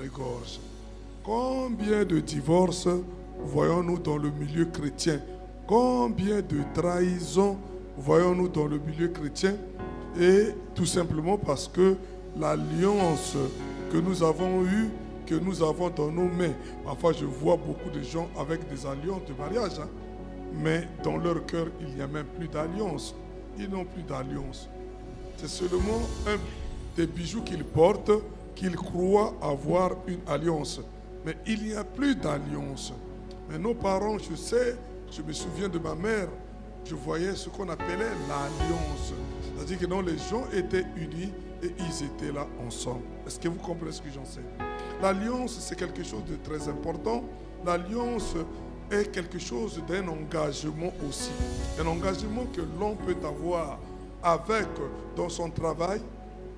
égorge. Combien de divorces voyons-nous dans le milieu chrétien? Combien de trahisons voyons-nous dans le milieu chrétien? Et tout simplement parce que l'alliance que nous avons eue, que nous avons dans nos mains. Parfois, je vois beaucoup de gens avec des alliances de mariage, mais dans leur cœur, il n'y a même plus d'alliance. Ils n'ont plus d'alliance. C'est seulement un des bijoux qu'ils portent qu'ils croient avoir une alliance. Mais il n'y a plus d'alliance. Mais nos parents, je sais, je me souviens de ma mère, je voyais ce qu'on appelait l'alliance. C'est-à-dire que non, les gens étaient unis et ils étaient là ensemble. Est-ce que vous comprenez ce que j'en sais? L'alliance, c'est quelque chose de très important. L'alliance est quelque chose d'un engagement aussi. Un engagement que l'on peut avoir avec dans son travail,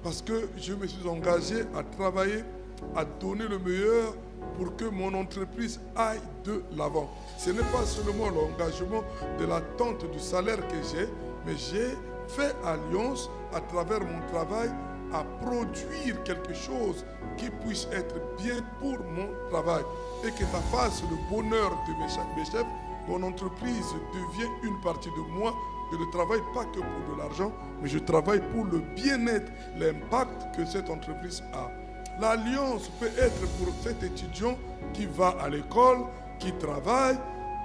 parce que je me suis engagé à travailler, à donner le meilleur pour que mon entreprise aille de l'avant. Ce n'est pas seulement l'engagement de l'attente du salaire que j'ai, mais j'ai fait alliance à travers mon travail à produire quelque chose qui puisse être bien pour mon travail et que ça fasse le bonheur de mes chefs. Mon entreprise devient une partie de moi. Je ne travaille pas que pour de l'argent, mais je travaille pour le bien-être, l'impact que cette entreprise a. L'alliance peut être pour cet étudiant qui va à l'école, qui travaille,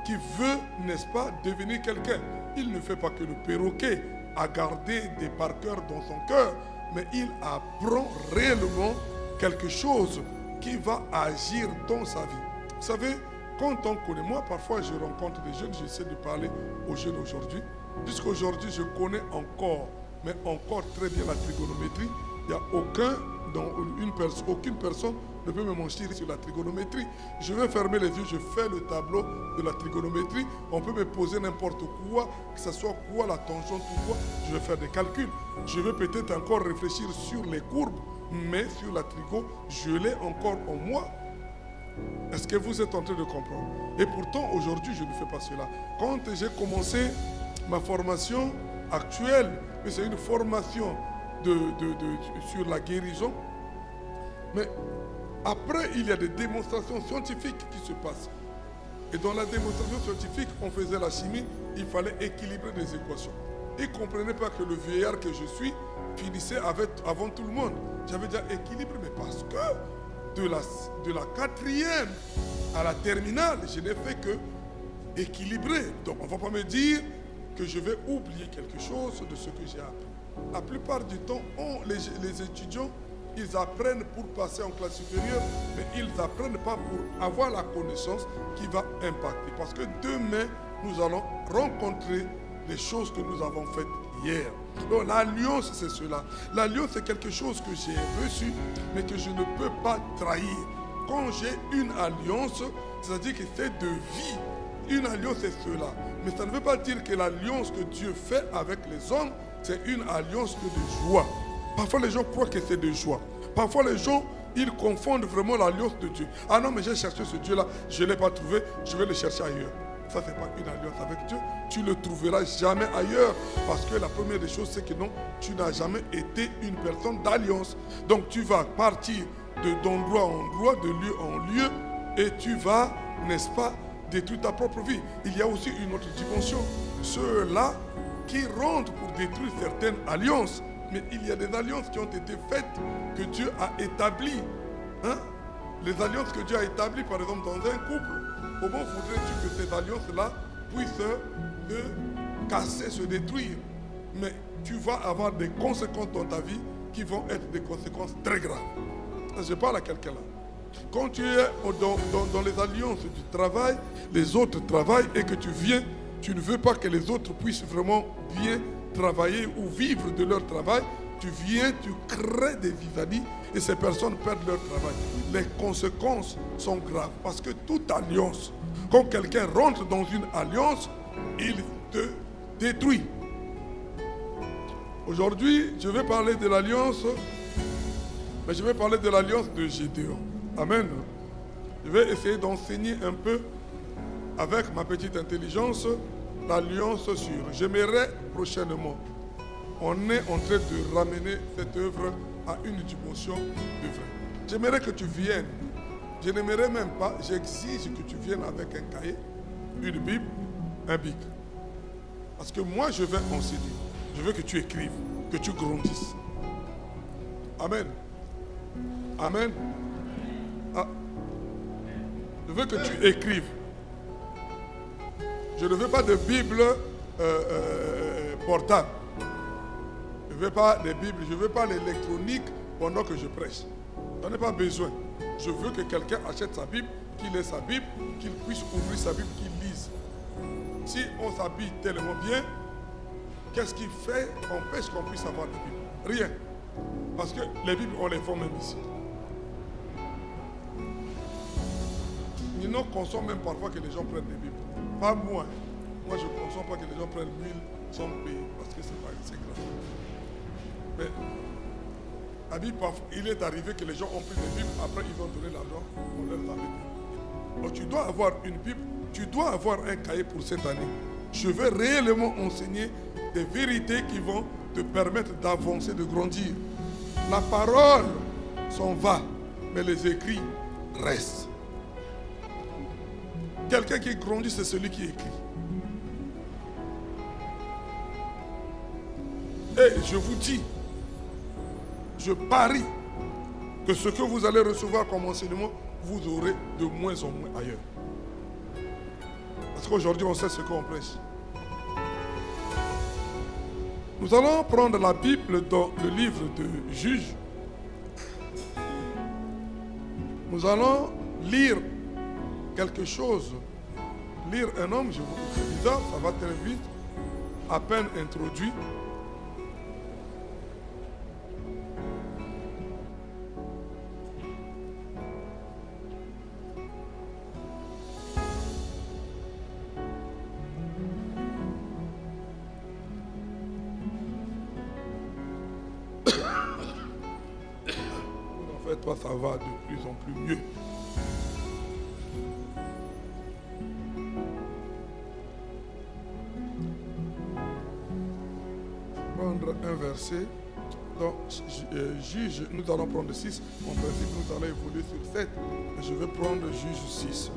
qui veut, n'est-ce pas, devenir quelqu'un. Il ne fait pas que le perroquet à garder des parkers dans son cœur, mais il apprend réellement quelque chose qui va agir dans sa vie. Vous savez, quand on connaît, moi parfois je rencontre des jeunes, j'essaie de parler aux jeunes aujourd'hui, puisqu'aujourd'hui je connais encore, mais encore très bien la trigonométrie. Il n'y a aucune personne ne peut me mentir sur la trigonométrie. Je vais fermer les yeux, je fais le tableau de la trigonométrie. On peut me poser n'importe quoi, que ce soit quoi la tangente ou quoi. Je vais faire des calculs. Je vais peut-être encore réfléchir sur les courbes, mais sur la trigo, je l'ai encore en moi. Est-ce que vous êtes en train de comprendre? Et pourtant, aujourd'hui, je ne fais pas cela. Quand j'ai commencé ma formation actuelle, mais c'est une formation sur la guérison, mais après, il y a des démonstrations scientifiques qui se passent. Et dans la démonstration scientifique, on faisait la chimie, il fallait équilibrer des équations. Ils ne comprenaient pas que le vieillard que je suis finissait avant tout le monde. J'avais déjà équilibré, mais parce que de la quatrième à la terminale, je n'ai fait que équilibrer. Donc on ne va pas me dire que je vais oublier quelque chose de ce que j'ai appris. La plupart du temps, les étudiants, ils apprennent pour passer en classe supérieure, mais ils n'apprennent pas pour avoir la connaissance qui va impacter. Parce que demain, nous allons rencontrer les choses que nous avons faites hier. Donc l'alliance, c'est cela. L'alliance, c'est quelque chose que j'ai reçu, mais que je ne peux pas trahir. Quand j'ai une alliance, c'est-à-dire que c'est de vie. Une alliance, c'est cela. Mais ça ne veut pas dire que l'alliance que Dieu fait avec les hommes, c'est une alliance que de joie. Parfois, les gens croient que c'est de joie. Parfois, les gens, ils confondent vraiment l'alliance de Dieu. Ah non, mais j'ai cherché ce Dieu-là, je ne l'ai pas trouvé, je vais le chercher ailleurs. Ça, ce n'est pas une alliance avec Dieu. Tu ne le trouveras jamais ailleurs. Parce que la première des choses, c'est que non, tu n'as jamais été une personne d'alliance. Donc, tu vas partir d'endroit en endroit, de lieu en lieu, et tu vas, n'est-ce pas, détruire ta propre vie. Il y a aussi une autre dimension. Ceux-là qui rentrent pour détruire certaines alliances. Mais il y a des alliances qui ont été faites, que Dieu a établies. Les alliances que Dieu a établies, par exemple, dans un couple. Comment voudrais-tu que ces alliances-là puissent se casser, se détruire? Mais tu vas avoir des conséquences dans ta vie qui vont être des conséquences très graves. Je parle à quelqu'un là. Quand tu es dans les alliances du travail, les autres travaillent et que tu viens, tu ne veux pas que les autres puissent vraiment bien travailler ou vivre de leur travail. Tu viens, tu crées des vis-à-vis et ces personnes perdent leur travail. Les conséquences sont graves parce que toute alliance, quand quelqu'un rentre dans une alliance, il te détruit. Aujourd'hui, je vais parler de l'alliance, mais je vais parler de l'alliance de Gédéon. Amen. Je vais essayer d'enseigner un peu avec ma petite intelligence l'alliance sur. J'aimerais prochainement. On est en train de ramener cette œuvre à une dimension de vrai. J'aimerais que tu viennes Je n'aimerais même pas, j'exige que tu viennes avec un cahier, une Bible, un bic. Parce que moi, je vais enseigner. Je veux que tu écrives, que tu grandisses. Amen. Amen. Ah. Je veux que tu écrives. Je ne veux pas de Bible portable. Je ne veux pas de Bible, je ne veux pas l'électronique pendant que je prêche. Je n'en ai pas besoin. Je veux que quelqu'un achète sa Bible, qu'il ait sa Bible, qu'il puisse ouvrir sa Bible, qu'il lise. Si on s'habille tellement bien, qu'est-ce qui fait empêche qu'on puisse avoir la Bible? Rien. Parce que les Bibles, on les vend même ici. Nous ne consommons même parfois que les gens prennent des Bibles. Pas moi. Moi, je ne consomme pas que les gens prennent 1000 sans payer. Parce que c'est grave. Mais la Bible, il est arrivé que les gens ont pris des Bibles. Après, ils ont donné l'argent. On leur a donné. Donc, tu dois avoir une Bible. Tu dois avoir un cahier pour cette année. Je vais réellement enseigner des vérités qui vont te permettre d'avancer, de grandir. La parole s'en va, mais les écrits restent. Quelqu'un qui grandit, c'est celui qui écrit. Et je vous dis, je parie que ce que vous allez recevoir comme enseignement, vous aurez de moins en moins ailleurs. Parce qu'aujourd'hui, on sait ce qu'on prêche. Nous allons prendre la Bible dans le livre de Juges. Nous allons lire quelque chose. Lire un homme, c'est bizarre, ça va très vite, à peine introduit. Toi, ça va de plus en plus mieux. Prendre un verset dans Juge, nous allons prendre 6. En principe, nous allons évoluer sur 7. Je vais prendre Juge 6.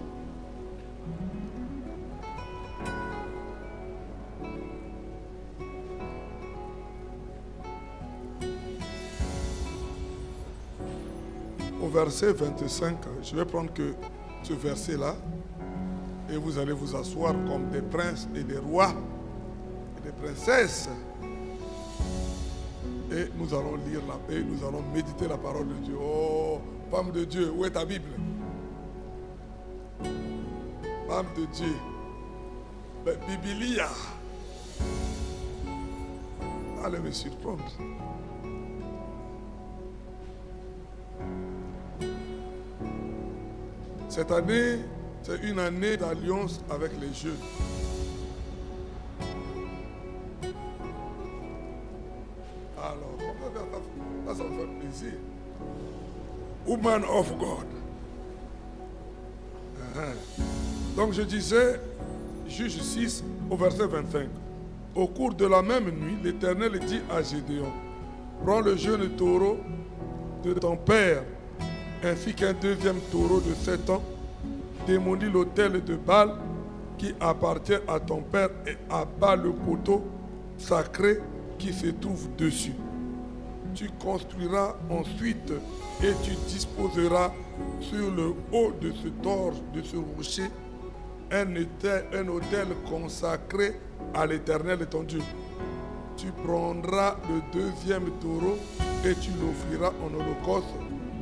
Au verset 25, je vais prendre que ce verset-là et vous allez vous asseoir comme des princes et des rois et des princesses. Et nous allons lire et nous allons méditer la parole de Dieu. Oh, femme de Dieu, où est ta Bible? Femme de Dieu, Biblia. Allez me surprendre. Cette année, c'est une année d'alliance avec les jeunes. Alors, ça me fait plaisir. Woman of God. Donc je disais, Juge 6 au verset 25. Au cours de la même nuit, l'Éternel dit à Gédéon, prends le jeune taureau de ton père, ainsi qu'un deuxième taureau de 7 ans, démolis l'autel de Baal qui appartient à ton père et abat le poteau sacré qui se trouve dessus. Tu construiras ensuite et tu disposeras sur le haut de ce torse, de ce rocher, un autel consacré à l'Éternel ton Dieu. Tu prendras le deuxième taureau et tu l'offriras en holocauste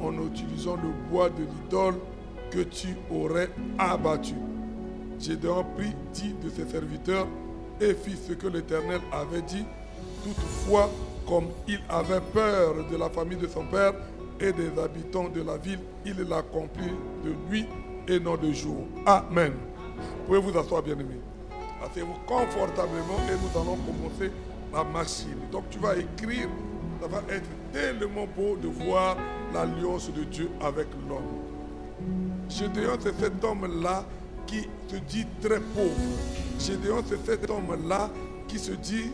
en utilisant le bois de l'idole que tu aurais abattu. Gédéon prit 10 de ses serviteurs et fit ce que l'Éternel avait dit. Toutefois, comme il avait peur de la famille de son père et des habitants de la ville, il l'accomplit de nuit et non de jour. Amen. Vous pouvez vous asseoir, bien-aimés. Asseyez-vous confortablement et nous allons commencer la machine. Donc tu vas écrire, ça va être tellement beau de voir l'alliance de Dieu avec l'homme. Gédéon, c'est cet homme-là qui se dit très pauvre. Gédéon, c'est cet homme-là qui se dit,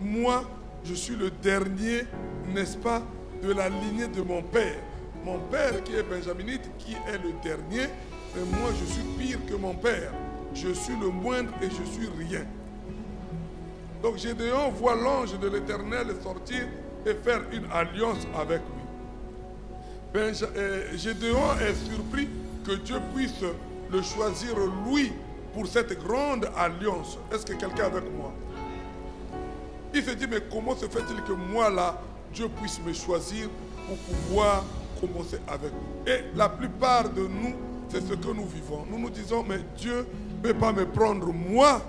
moi, je suis le dernier, n'est-ce pas, de la lignée de mon père. mon père qui est benjaminite, qui est le dernier, et moi je suis pire que mon père. Je suis le moindre et je suis rien. Donc Gédéon voit l'ange de l'Éternel sortir et faire une alliance avec lui. Gédéon est surpris que Dieu puisse le choisir lui pour cette grande alliance. Est-ce que quelqu'un est avec moi? Il se dit, mais comment se fait-il que moi là, Dieu puisse me choisir pour pouvoir commencer avec nous? Et la plupart de nous, c'est ce que nous vivons. Nous nous disons, mais Dieu ne peut pas me prendre moi.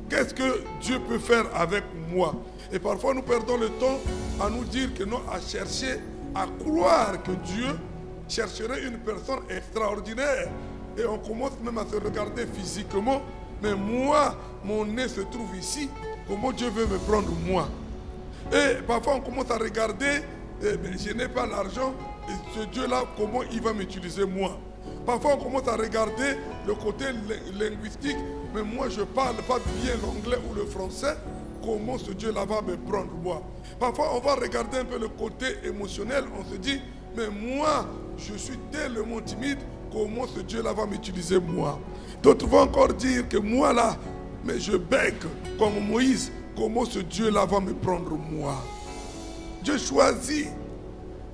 Qu'est-ce que Dieu peut faire avec moi? Et parfois nous perdons le temps à nous dire que non, à chercher, à croire que Dieu chercherait une personne extraordinaire. Et on commence même à se regarder physiquement. Mais moi, mon nez se trouve ici. Comment Dieu veut me prendre moi? Et parfois on commence à regarder, je n'ai pas l'argent, et ce Dieu-là, comment il va m'utiliser moi? Parfois on commence à regarder le côté linguistique, mais moi je ne parle pas bien l'anglais ou le français, comment ce Dieu-là va me prendre moi? Parfois on va regarder un peu le côté émotionnel, on se dit, mais moi je suis tellement timide, comment ce Dieu-là va m'utiliser moi? D'autres vont encore dire que moi là, mais je bègue comme Moïse, comment ce Dieu-là va me prendre moi? Dieu choisit,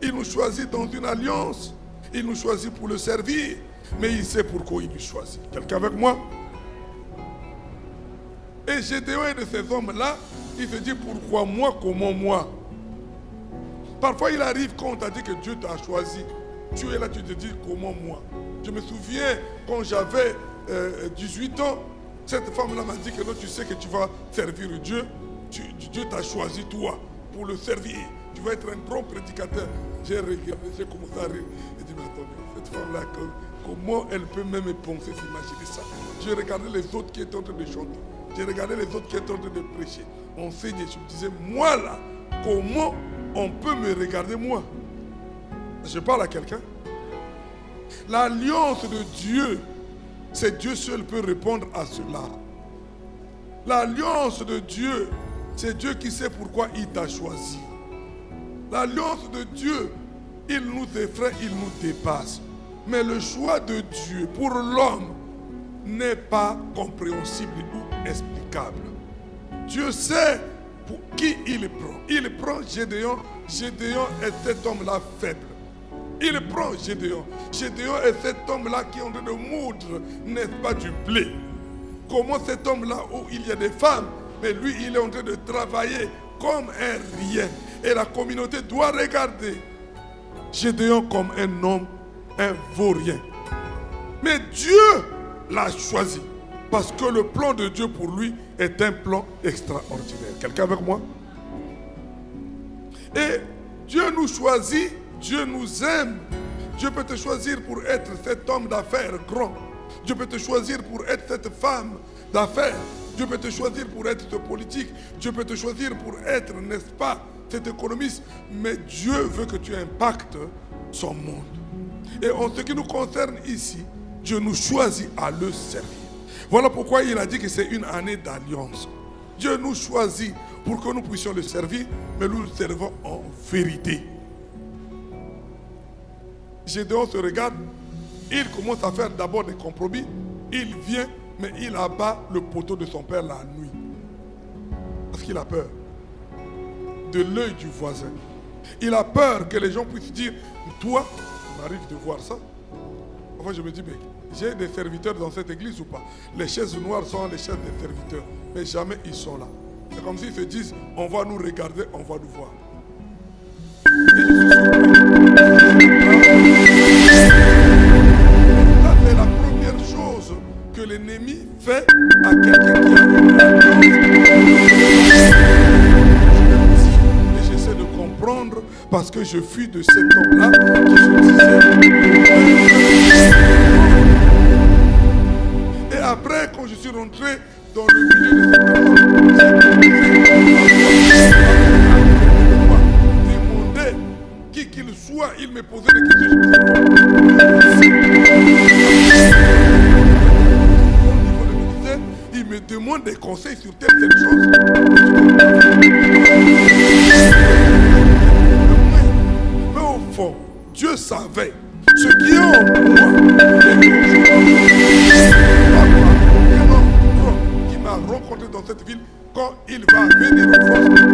il nous choisit dans une alliance, il nous choisit pour le servir, mais il sait pourquoi il nous choisit. Quelqu'un avec moi? Et Gédéon est de ces hommes-là, il se dit pourquoi moi, comment moi? Parfois il arrive quand on t'a dit que Dieu t'a choisi, tu es là, tu te dis comment moi? Je me souviens quand j'avais 18 ans, cette femme-là m'a dit que non, tu sais que tu vas servir Dieu, Dieu t'a choisi toi pour le servir, tu vas être un grand prédicateur. J'ai regardé, j'ai commencé à rire. J'ai dit, mais attendez, cette femme-là, comment elle peut même penser, s'imaginer ça? J'ai regardé les autres qui étaient en train de chanter, j'ai regardé les autres qui étaient en train de prêcher, enseigner. Je me disais, moi là, comment on peut me regarder moi? Je parle à quelqu'un. L'alliance de Dieu, c'est Dieu seul peut répondre à cela. L'alliance de Dieu, c'est Dieu qui sait pourquoi il t'a choisi. L'alliance de Dieu, il nous effraie, il nous dépasse. Mais le choix de Dieu pour l'homme n'est pas compréhensible ou explicable. Dieu sait pour qui il prend. Il prend Gédéon. Gédéon est cet homme-là faible. Il prend Gédéon. Gédéon est cet homme-là qui est en train de moudre, n'est-ce pas, du blé. Comment cet homme-là, où il y a des femmes, mais lui, il est en train de travailler comme un rien. Et la communauté doit regarder Gédéon comme un homme, un vaurien. Mais Dieu l'a choisi. Parce que le plan de Dieu pour lui est un plan extraordinaire. Quelqu'un avec moi? Et Dieu nous choisit, Dieu nous aime. Dieu peut te choisir pour être cet homme d'affaires grand. Dieu peut te choisir pour être cette femme d'affaires. Dieu peut te choisir pour être ce politique. Dieu peut te choisir pour être, n'est-ce pas, cet économiste. Mais Dieu veut que tu impactes son monde. Et en ce qui nous concerne ici, Dieu nous choisit à le servir. Voilà pourquoi il a dit que c'est une année d'alliance. Dieu nous choisit pour que nous puissions le servir, mais nous le servons en vérité. Gédéon se regarde, il commence à faire d'abord des compromis, il vient, mais il abat le poteau de son père la nuit. Parce qu'il a peur de l'œil du voisin. Il a peur que les gens puissent dire, toi, il m'arrive de voir ça. Enfin, je me dis, mais j'ai des serviteurs dans cette église ou pas? Les chaises noires sont les chaises des serviteurs, mais jamais ils sont là. C'est comme s'ils se disent, on va nous regarder, on va nous voir. Et je suis ça, c'est la première chose que l'ennemi fait à quelqu'un qui a une alliance. Et j'essaie de comprendre parce que je fuis de cet homme-là qui se disait. Et après, quand je suis rentré dans le milieu de cette personne, demandé qui qu'il soit, il me posait des questions. Il me demande des conseils sur telle chose. Mais au fond, Dieu quand il va venir en force, parce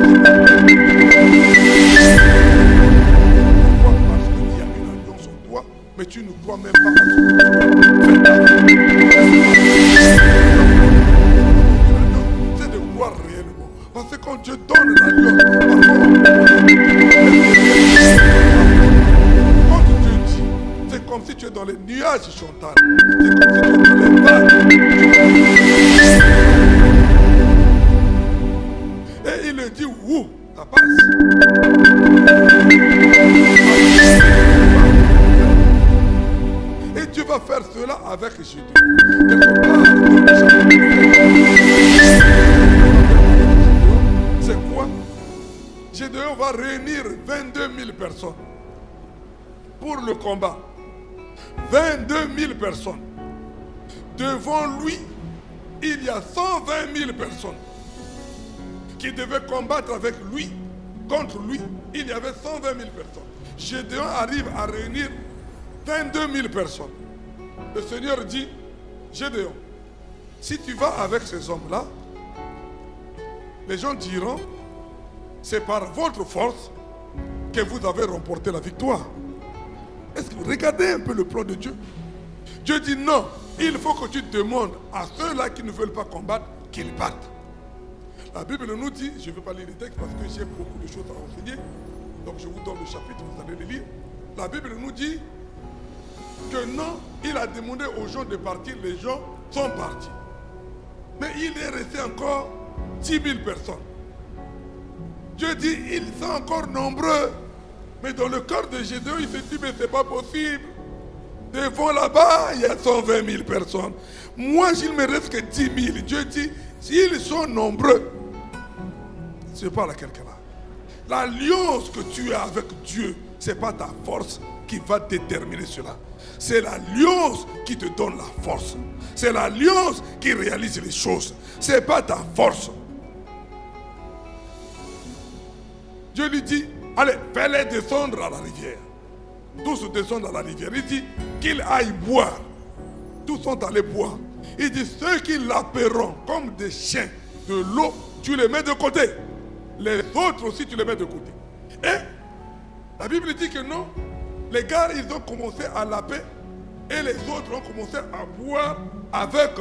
qu'il y a une alliance en toi, mais tu ne crois même pas à ce que tu fais. C'est de croire réellement. Parce que quand Dieu donne l'alliance, quand Dieu dit, c'est comme si tu es dans les nuages, Chantal. C'est comme si tu es dans les vagues. Et il le dit, ouh, ça passe. Et Dieu va faire cela avec Jésus. Quelque part, c'est quoi? Gédéon va réunir 22 000 personnes pour le combat. 22 000 personnes. Devant lui, il y a 120 000 personnes qui devaient combattre avec lui. Contre lui, il y avait 120 000 personnes. Gédéon arrive à réunir 22 000 personnes. Le Seigneur dit, Gédéon, si tu vas avec ces hommes-là, les gens diront, c'est par votre force que vous avez remporté la victoire. Est-ce que vous regardez un peu le plan de Dieu? Dieu dit non, il faut que tu demandes à ceux-là qui ne veulent pas combattre qu'ils partent. La Bible nous dit, je ne vais pas lire les textes parce que j'ai beaucoup de choses à enseigner, donc je vous donne le chapitre, vous allez les lire. La Bible nous dit que non, il a demandé aux gens de partir, les gens sont partis. Mais il est resté encore 10 000 personnes. Dieu dit, ils sont encore nombreux. Mais dans le cœur de Gédéon, il se dit, mais c'est pas possible. Devant là-bas, il y a 120 000 personnes. Moi, il ne me reste que 10 000. Dieu dit, s'ils sont nombreux, je parle à quelqu'un là. L'alliance que tu as avec Dieu, ce n'est pas ta force qui va déterminer cela. C'est l'alliance qui te donne la force. C'est l'alliance qui réalise les choses. Ce n'est pas ta force. Dieu lui dit, allez, fais-les descendre à la rivière. Tous descendent à la rivière. Il dit qu'ils aillent boire. Tous sont allés boire. Il dit, ceux qui l'appelleront comme des chiens de l'eau, tu les mets de côté. Les autres aussi, tu les mets de côté. Et la Bible dit que non, les gars, ils ont commencé à laper et les autres ont commencé à boire avec,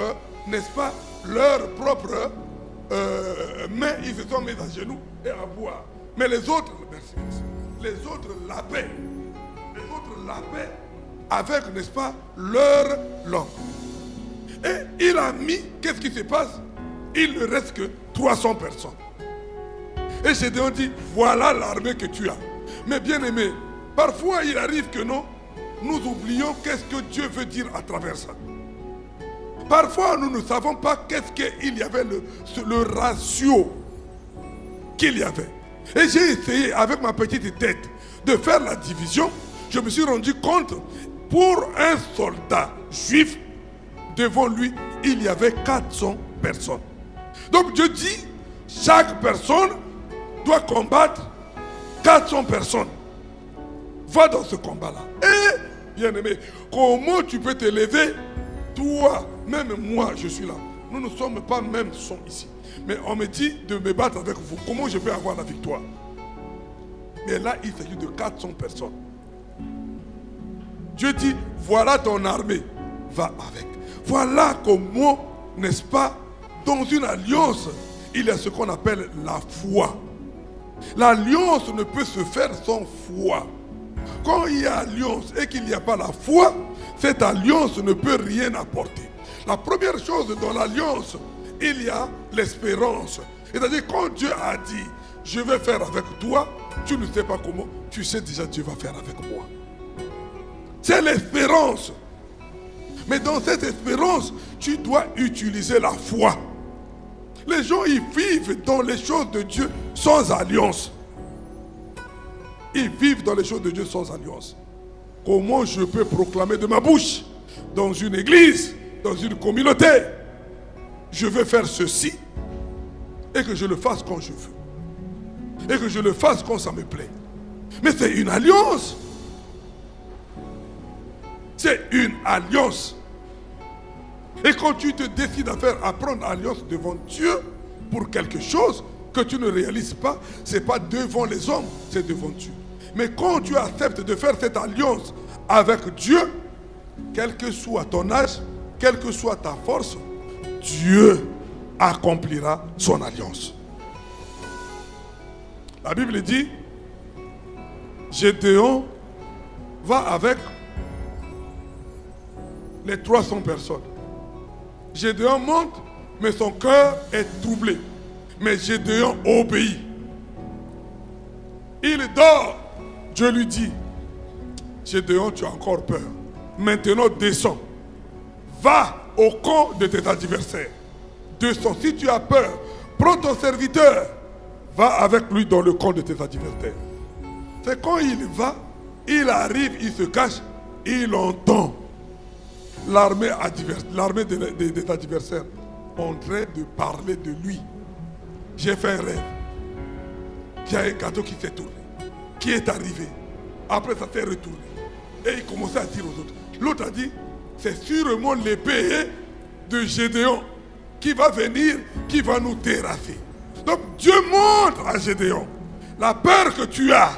n'est-ce pas, leurs propres mains. Ils se sont mis à genoux et à boire. Mais les autres, merci, les autres lapaient. Les autres lapaient avec, n'est-ce pas, leur langue. Et il a mis, qu'est-ce qui se passe? Il ne reste que 300 personnes. Et Gédéon dit, voilà l'armée que tu as. Mais bien aimé, parfois il arrive que non, nous oublions qu'est-ce que Dieu veut dire à travers ça. Parfois nous ne savons pas qu'est-ce qu'il y avait le ratio qu'il y avait. Et j'ai essayé avec ma petite tête de faire la division. Je me suis rendu compte, pour un soldat juif, devant lui, il y avait 400 personnes. Donc Dieu dit, chaque personne doit combattre 400 personnes. Va dans ce combat-là. Et, bien aimé, comment tu peux te lever? Toi, même moi, je suis là. Nous ne sommes pas même sont ici. Mais on me dit de me battre avec vous. Comment je peux avoir la victoire? Mais là, il s'agit de 400 personnes. Dieu dit, voilà ton armée. Va avec. Voilà comment, n'est-ce pas, dans une alliance, il y a ce qu'on appelle la foi. L'alliance ne peut se faire sans foi. Quand il y a alliance et qu'il n'y a pas la foi, cette alliance ne peut rien apporter. La première chose dans l'alliance, il y a l'espérance. C'est-à-dire quand Dieu a dit, je vais faire avec toi, tu ne sais pas comment, tu sais déjà Dieu va faire avec moi. C'est l'espérance. Mais dans cette espérance, tu dois utiliser la foi. Les gens, ils vivent dans les choses de Dieu sans alliance. Ils vivent dans les choses de Dieu sans alliance. Comment je peux proclamer de ma bouche, dans une église, dans une communauté, je veux faire ceci, et que je le fasse quand je veux, et que je le fasse quand ça me plaît. Mais c'est une alliance. C'est une alliance. Et quand tu te décides à prendre alliance devant Dieu, pour quelque chose que tu ne réalises pas, ce n'est pas devant les hommes, c'est devant Dieu. Mais quand tu acceptes de faire cette alliance avec Dieu, quel que soit ton âge, quelle que soit ta force, Dieu accomplira son alliance. La Bible dit, Gédéon va avec les 300 personnes. Gédéon monte, mais son cœur est troublé. Mais Gédéon obéit. Il dort. Dieu lui dit, Gédéon, tu as encore peur. Maintenant, descends. Va au camp de tes adversaires. Descends. Si tu as peur, prends ton serviteur. Va avec lui dans le camp de tes adversaires. C'est quand il va, il arrive, il se cache, il entend l'armée des adversaires en train de parler de lui. J'ai fait un rêve. Il y a un gâteau qui s'est tourné, qui est arrivé. Après, ça s'est retourné. Et il commençait à dire aux autres. L'autre a dit, c'est sûrement l'épée de Gédéon qui va venir, qui va nous terrasser. Donc Dieu montre à Gédéon, la peur que tu as,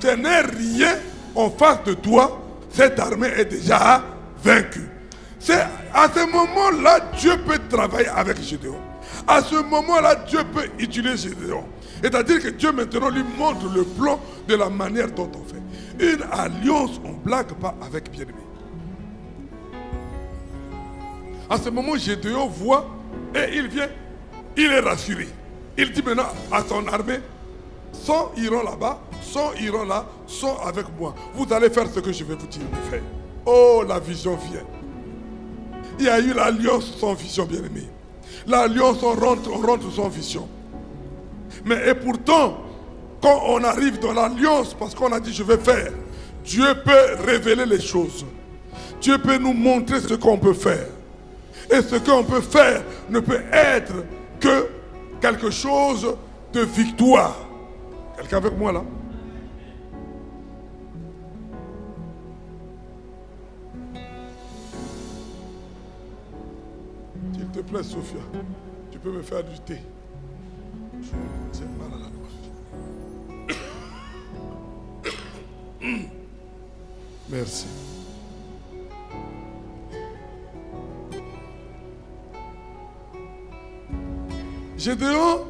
ce n'est rien en face de toi, cette armée est déjà vaincue. C'est à ce moment-là, Dieu peut travailler avec Gédéon. À ce moment-là, Dieu peut utiliser Gédéon. C'est-à-dire que Dieu maintenant lui montre le plan de la manière dont on fait. Une alliance, on ne blague pas avec bien-aimé. À ce moment, Gédéon voit et il vient, il est rassuré. Il dit maintenant à son armée, 100 iront là-bas, 100 iront là, 100 avec moi. Vous allez faire ce que je vais vous dire de faire. Oh, la vision vient. Il y a eu l'alliance sans vision, bien-aimé. L'alliance, on rentre sans vision. Mais et pourtant, quand on arrive dans l'alliance, parce qu'on a dit je vais faire, Dieu peut révéler les choses. Dieu peut nous montrer ce qu'on peut faire. Et ce qu'on peut faire ne peut être que quelque chose de victoire. Quelqu'un avec moi là? S'il te plaît, Sophia, tu peux me faire du thé. J'ai mal à la gorge. Merci. Gédéon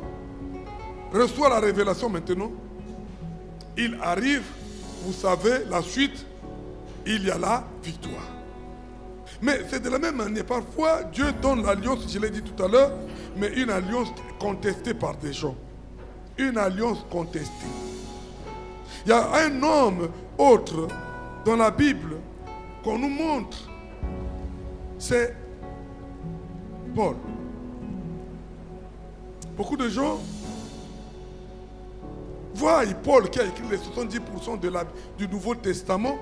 reçoit la révélation maintenant. Il arrive, vous savez, la suite, il y a la victoire. Mais c'est de la même manière. Parfois, Dieu donne l'alliance, je l'ai dit tout à l'heure, mais une alliance contestée par des gens. Une alliance contestée. Il y a un homme autre dans la Bible qu'on nous montre. C'est Paul. Beaucoup de gens voient Paul qui a écrit les 70% du Nouveau Testament.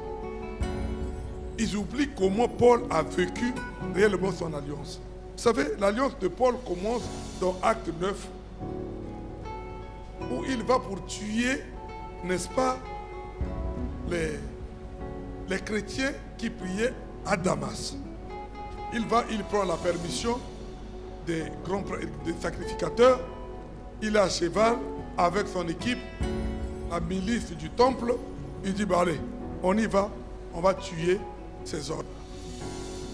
Ils oublient comment Paul a vécu réellement son alliance. Vous savez, l'alliance de Paul commence dans Acte 9, où il va pour tuer, n'est-ce pas, les chrétiens qui priaient à Damas. Il prend la permission des sacrificateurs. Il est à cheval avec son équipe, la milice du temple. Il dit, bah allez, on y va, on va tuer ces hommes.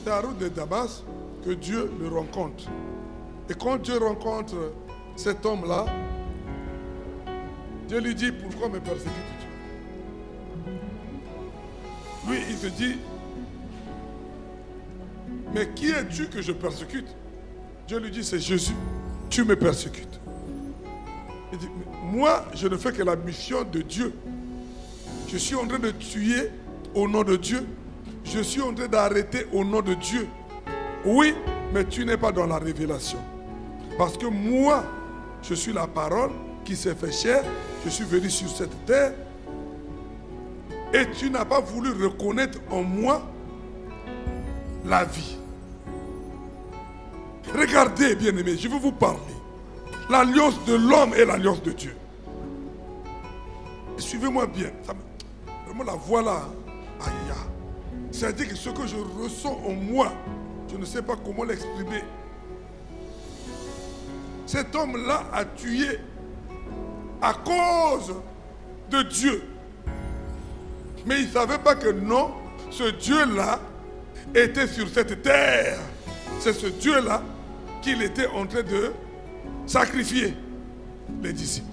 C'est à la route de Damas que Dieu le rencontre. Et quand Dieu rencontre cet homme-là, Dieu lui dit, pourquoi me persécutes-tu? Lui, il se dit, mais qui es-tu que je persécute? Dieu lui dit, c'est Jésus, tu me persécutes. Il dit, moi, je ne fais que la mission de Dieu. Je suis en train de tuer au nom de Dieu. Je suis en train d'arrêter au nom de Dieu. Oui, mais tu n'es pas dans la révélation. Parce que moi, je suis la parole qui s'est fait chair. Je suis venu sur cette terre. Et tu n'as pas voulu reconnaître en moi la vie. Regardez, bien-aimés, je vais vous parler. L'alliance de l'homme et l'alliance de Dieu. Suivez-moi bien. Vraiment la voix là. Aïe. C'est-à-dire que ce que je ressens en moi, je ne sais pas comment l'exprimer. cet homme-là a tué à cause de Dieu. Mais il ne savait pas que non, ce Dieu-là était sur cette terre. C'est ce Dieu-là qu'il était en train de sacrifier les disciples.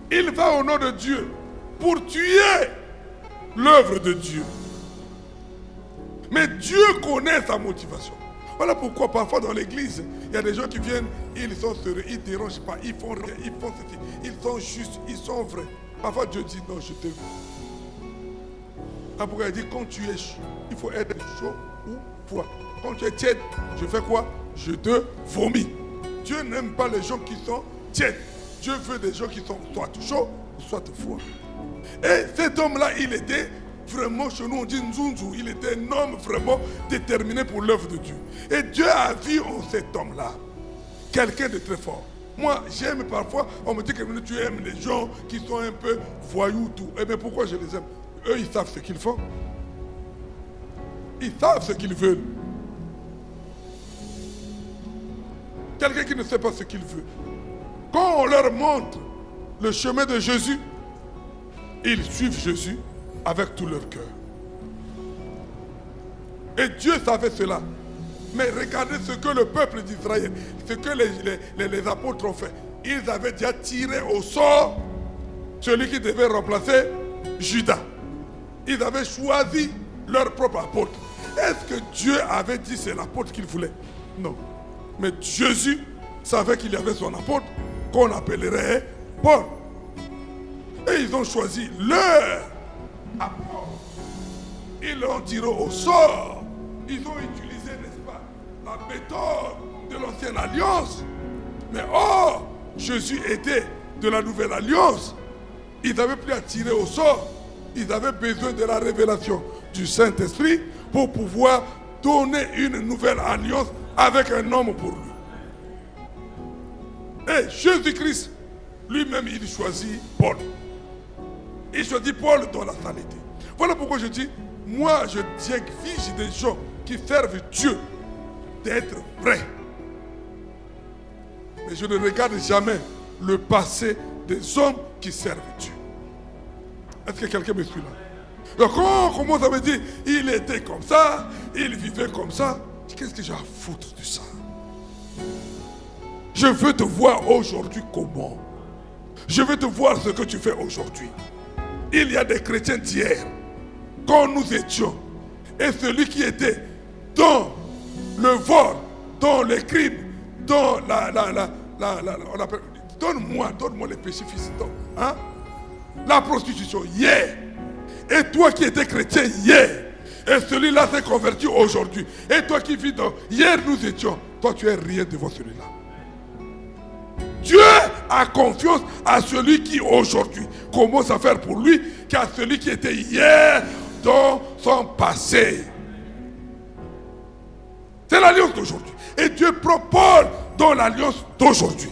Il va au nom de Dieu pour tuer l'œuvre de Dieu. Mais Dieu connaît sa motivation. Voilà pourquoi parfois dans l'église, il y a des gens qui viennent, ils sont sérieux, ils ne dérangent pas, ils font rien, ils font ceci, ils sont justes, ils sont vrais. Parfois Dieu dit non, je te veux. Après il dit quand tu es chaud, il faut être chaud ou froid. Quand tu es tiède, je fais quoi? Je te vomis. Dieu n'aime pas les gens qui sont tièdes. Dieu veut des gens qui sont soit chauds ou soit froids. Et cet homme-là, il était vraiment, chez nous on dit Nzunzu, il était un homme vraiment déterminé pour l'œuvre de Dieu. Et Dieu a vu en cet homme-là quelqu'un de très fort. Moi, j'aime parfois, on me dit que tu aimes les gens qui sont un peu voyous, tout. Eh bien, pourquoi je les aime? Eux, ils savent ce qu'ils font. Ils savent ce qu'ils veulent. Quelqu'un qui ne sait pas ce qu'il veut. Quand on leur montre le chemin de Jésus, ils suivent Jésus avec tout leur cœur. Et Dieu savait cela. Mais regardez ce que le peuple d'Israël, ce que les apôtres ont fait. Ils avaient déjà tiré au sort celui qui devait remplacer Judas. Ils avaient choisi leur propre apôtre. Est-ce que Dieu avait dit c'est l'apôtre qu'il voulait? Non. Mais Jésus savait qu'il y avait son apôtre qu'on appellerait Paul. Et ils ont choisi leur apôtre. Ils l'ont tiré au sort. Ils ont utilisé, n'est-ce pas, la méthode de l'ancienne alliance. Mais or, Jésus était de la nouvelle alliance. Ils n'avaient plus à tirer au sort. Ils avaient besoin de la révélation du Saint-Esprit pour pouvoir donner une nouvelle alliance avec un homme pour lui. Et Jésus-Christ, lui-même, il choisit Paul. Il choisit Paul dans la saleté. Voilà pourquoi je dis, moi, je exige des gens qui servent Dieu d'être vrais. Mais je ne regarde jamais le passé des hommes qui servent Dieu. Est-ce que quelqu'un me suit là? Donc quand on commence à me dire, il était comme ça, il vivait comme ça, qu'est-ce que j'ai à foutre de ça? Je veux te voir aujourd'hui comment. Je veux te voir ce que tu fais aujourd'hui. Il y a des chrétiens d'hier, quand nous étions, et celui qui était dans le vol, dans les crimes, dans on appelle, donne-moi les péchés physiques, hein? La prostitution, hier. Et toi qui étais chrétien hier, et celui-là s'est converti aujourd'hui. Et toi qui vis dans, hier nous étions, toi tu es rien devant celui-là. Dieu a confiance à celui qui aujourd'hui commence à faire pour lui qu'à celui qui était hier dans son passé. C'est l'alliance d'aujourd'hui. Et Dieu prend Paul dans l'alliance d'aujourd'hui.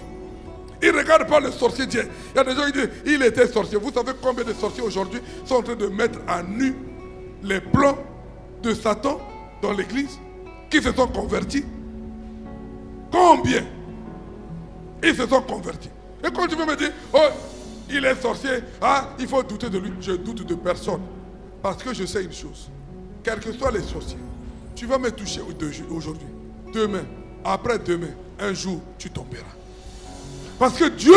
Il ne regarde pas le sorcier d'hier. Il y a des gens qui disent il était sorcier. Vous savez combien de sorciers aujourd'hui sont en train de mettre à nu les plans de Satan dans l'église, qui se sont convertis? Combien? Ils se sont convertis. Et quand tu veux me dire, oh, il est sorcier, ah, il faut douter de lui. Je doute de personne. Parce que je sais une chose. Quels que soient les sorciers, tu vas me toucher aujourd'hui, demain, après-demain, un jour, tu tomberas. Parce que Dieu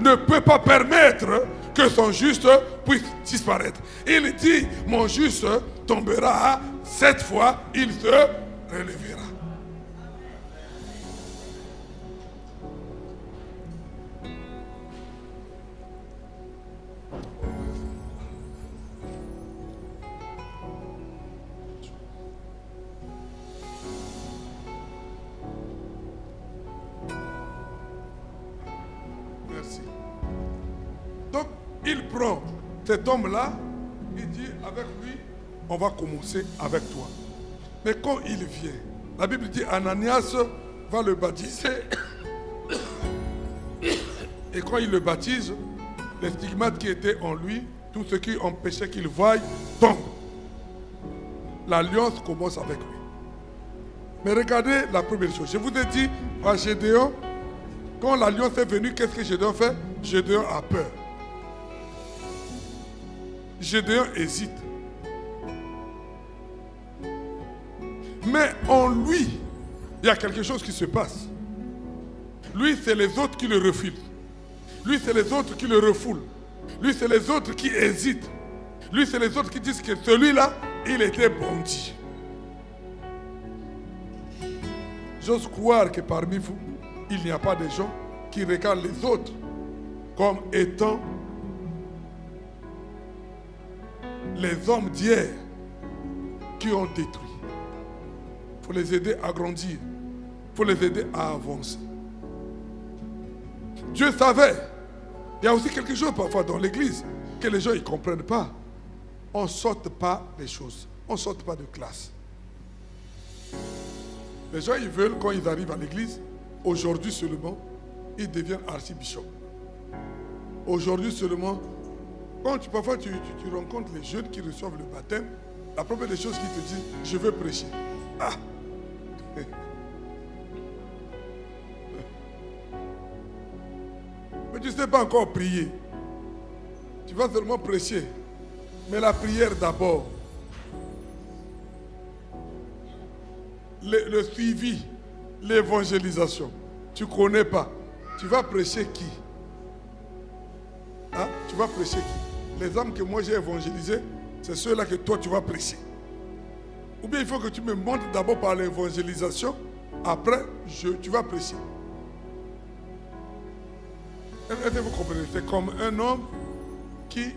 ne peut pas permettre que son juste puisse disparaître. Il dit, mon juste tombera 7 fois, il se relèvera. Merci. Donc, il prend cet homme-là, il dit avec lui, on va commencer avec toi. Mais quand il vient, la Bible dit Ananias va le baptiser. Et quand il le baptise, les stigmates qui étaient en lui, tout ce qui empêchait qu'il voie, tombent. L'alliance commence avec lui. Mais regardez la première chose. Je vous ai dit à Gédéon, quand l'alliance est venue, qu'est-ce que Gédéon fait? Gédéon a peur. Gédéon hésite. Mais en lui, il y a quelque chose qui se passe. Lui, c'est les autres qui le refusent. Lui, c'est les autres qui le refoulent. Lui, c'est les autres qui hésitent. Lui, c'est les autres qui disent que celui-là, il était bandit. J'ose croire que parmi vous, il n'y a pas de gens qui regardent les autres comme étant les hommes d'hier qui ont détruit. Il faut les aider à grandir. Il faut les aider à avancer. Dieu savait. Il y a aussi quelque chose parfois dans l'église que les gens ne comprennent pas. On ne saute pas les choses. On ne saute pas de classe. Les gens, ils veulent, quand ils arrivent à l'église, aujourd'hui seulement, ils deviennent archibishop. Aujourd'hui seulement, quand parfois tu rencontres les jeunes qui reçoivent le baptême, la première des choses qu'ils te disent, je veux prêcher. Ah! Mais tu ne sais pas encore prier. Tu vas seulement prêcher. Mais la prière d'abord. Le suivi, l'évangélisation. Tu ne connais pas. Tu vas prêcher qui? Hein? Tu vas prêcher qui? Les âmes que moi j'ai évangélisées, c'est ceux-là que toi tu vas prêcher. Ou bien il faut que tu me montres d'abord par l'évangélisation. Après, tu vas prêcher. Est-ce que vous comprenez? C'est comme un homme qui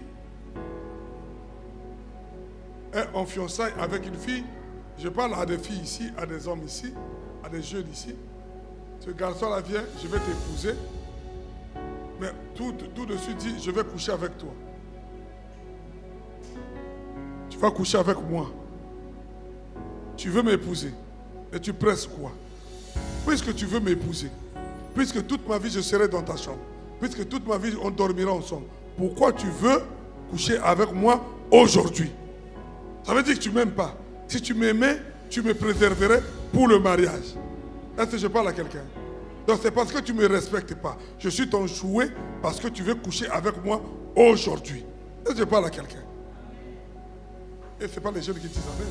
est en fiançailles avec une fille. Je parle à des filles ici, à des hommes ici, à des jeunes ici. Ce garçon-là vient, je vais t'épouser. Mais tout de suite dit, je vais coucher avec toi. Tu vas coucher avec moi. Tu veux m'épouser. Et tu presses quoi? Puisque tu veux m'épouser, puisque toute ma vie je serai dans ta chambre, puisque toute ma vie on dormira ensemble, pourquoi tu veux coucher avec moi aujourd'hui? Ça veut dire que tu ne m'aimes pas. Si tu m'aimais, tu me préserverais pour le mariage. Est-ce que je parle à quelqu'un? Donc c'est parce que tu ne me respectes pas. Je suis ton jouet parce que tu veux coucher avec moi aujourd'hui. Est-ce que je parle à quelqu'un? Et ce n'est pas les jeunes qui disent amen.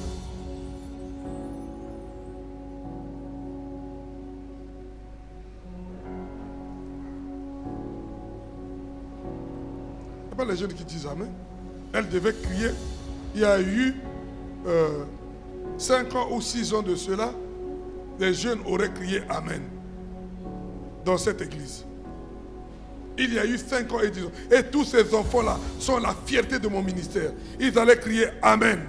Ce n'est pas les jeunes qui disent amen. Elle devait crier. Il y a eu 5 ans ou 6 ans de cela, les jeunes auraient crié amen dans cette église. Il y a eu 5 ans et 10 ans. Et tous ces enfants-là sont la fierté de mon ministère. Ils allaient crier amen.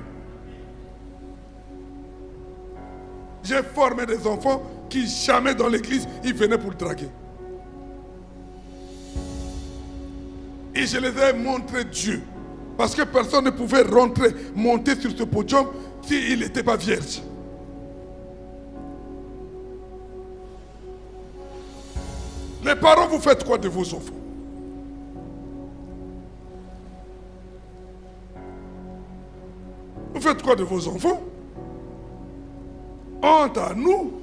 J'ai formé des enfants qui jamais dans l'église, ils venaient pour le draguer. Et je les ai montré Dieu. Parce que personne ne pouvait monter sur ce podium s'il n'était pas vierge. Les parents, vous faites quoi de vos enfants? Vous faites quoi de vos enfants? Honte à nous.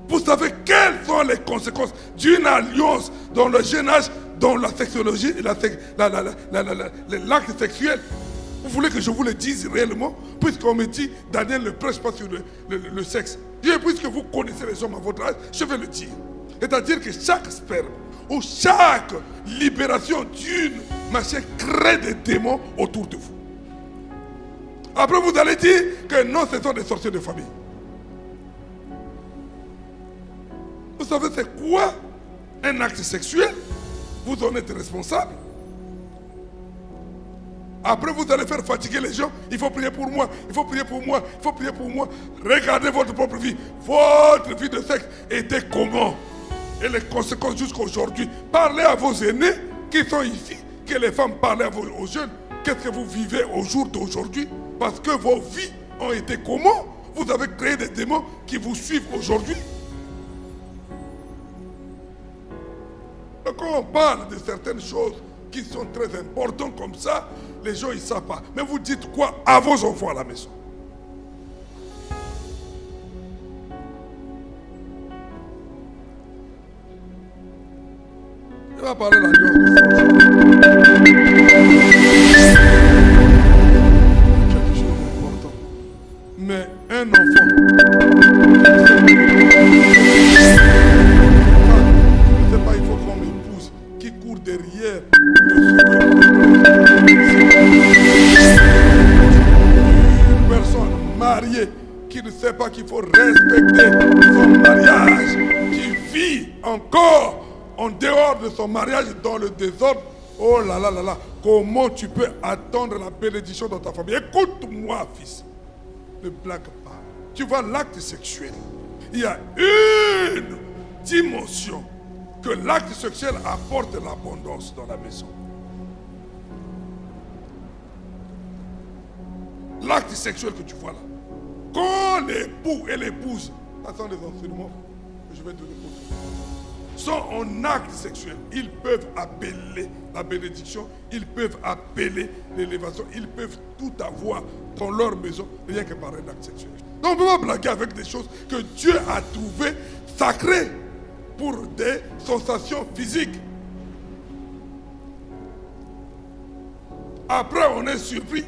Vous savez quelles sont les conséquences d'une alliance dans le jeune âge, dans la sexologie, l'acte sexuel? Vous voulez que je vous le dise réellement? Puisqu'on me dit, Daniel ne prêche pas sur le sexe. Puisque vous connaissez les hommes à votre âge, je vais le dire. C'est-à-dire que chaque sperme ou chaque libération d'une machine crée des démons autour de vous. Après, vous allez dire que non, ce sont des sorciers de famille. Vous savez c'est quoi un acte sexuel? Vous en êtes responsable. Après vous allez faire fatiguer les gens. Il faut prier pour moi, il faut prier pour moi, il faut prier pour moi. Regardez votre propre vie. Votre vie de sexe était comment? Et les conséquences jusqu'à aujourd'hui. Parlez à vos aînés qui sont ici. Que les femmes parlent aux jeunes. Qu'est-ce que vous vivez au jour d'aujourd'hui? Parce que vos vies ont été comment? Vous avez créé des démons qui vous suivent aujourd'hui. Quand on parle de certaines choses qui sont très importants comme ça, les gens ils ne savent pas. Mais vous dites quoi à vos enfants à la maison? Je vais parler de la nuance du quelque chose d'important. Mais un enfant, je ne sais pas, il faut qu'on m'épouse, qui court derrière une personne mariée qui ne sait pas qu'il faut respecter son mariage, qui vit encore en dehors de son mariage dans le désordre. Oh là là là là, comment tu peux attendre la bénédiction dans ta famille? Écoute-moi, fils, ne blague pas. Tu vois, l'acte sexuel, il y a une dimension que l'acte sexuel apporte l'abondance dans la maison. L'acte sexuel que tu vois là, quand l'époux et l'épouse, ça sont des enseignements que je vais donner pour toi, sont en acte sexuel, ils peuvent appeler la bénédiction, ils peuvent appeler l'élévation, ils peuvent tout avoir dans leur maison, rien que par un acte sexuel. Donc on ne peut pas blaguer avec des choses que Dieu a trouvées sacrées pour des sensations physiques. Après on est surpris,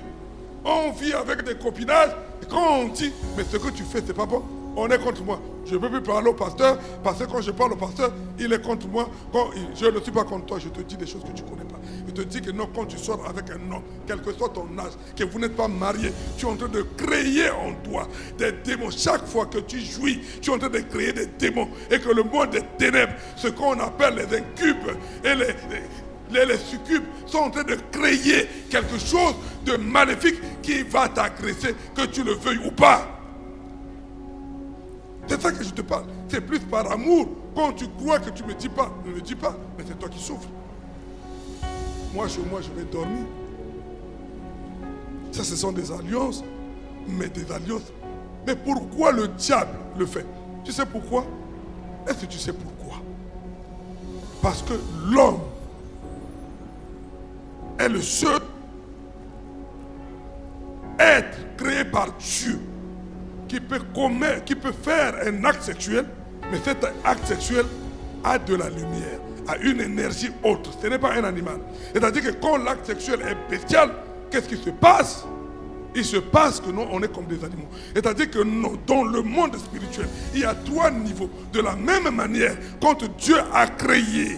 on vit avec des copinages, et quand on dit, mais ce que tu fais c'est pas bon, on est contre moi. Je ne peux plus parler au pasteur, parce que quand je parle au pasteur, il est contre moi. Je ne suis pas contre toi, je te dis des choses que tu ne connais pas. Je te dis que non, quand tu sors avec un homme, quel que soit ton âge, que vous n'êtes pas marié, tu es en train de créer en toi des démons. Chaque fois que tu jouis, tu es en train de créer des démons. Et que le monde des ténèbres, ce qu'on appelle les incubes et les succubes, sont en train de créer quelque chose de maléfique qui va t'agresser, que tu le veuilles ou pas. C'est ça que je te parle. C'est plus par amour. Quand tu crois que tu ne me dis pas, ne me dis pas. Mais c'est toi qui souffres. Moi, chez moi, je vais dormir. Ça, ce sont des alliances. Mais des alliances. Mais pourquoi le diable le fait? Tu sais pourquoi? Est-ce que tu sais pourquoi? Parce que l'homme est le seul être créé par Dieu qui peut faire un acte sexuel, mais cet acte sexuel a de la lumière, a une énergie autre. Ce n'est pas un animal. C'est-à-dire que quand l'acte sexuel est bestial, qu'est-ce qui se passe? Il se passe que nous, on est comme des animaux. C'est-à-dire que dans le monde spirituel, il y a 3 niveaux. De la même manière, quand Dieu a créé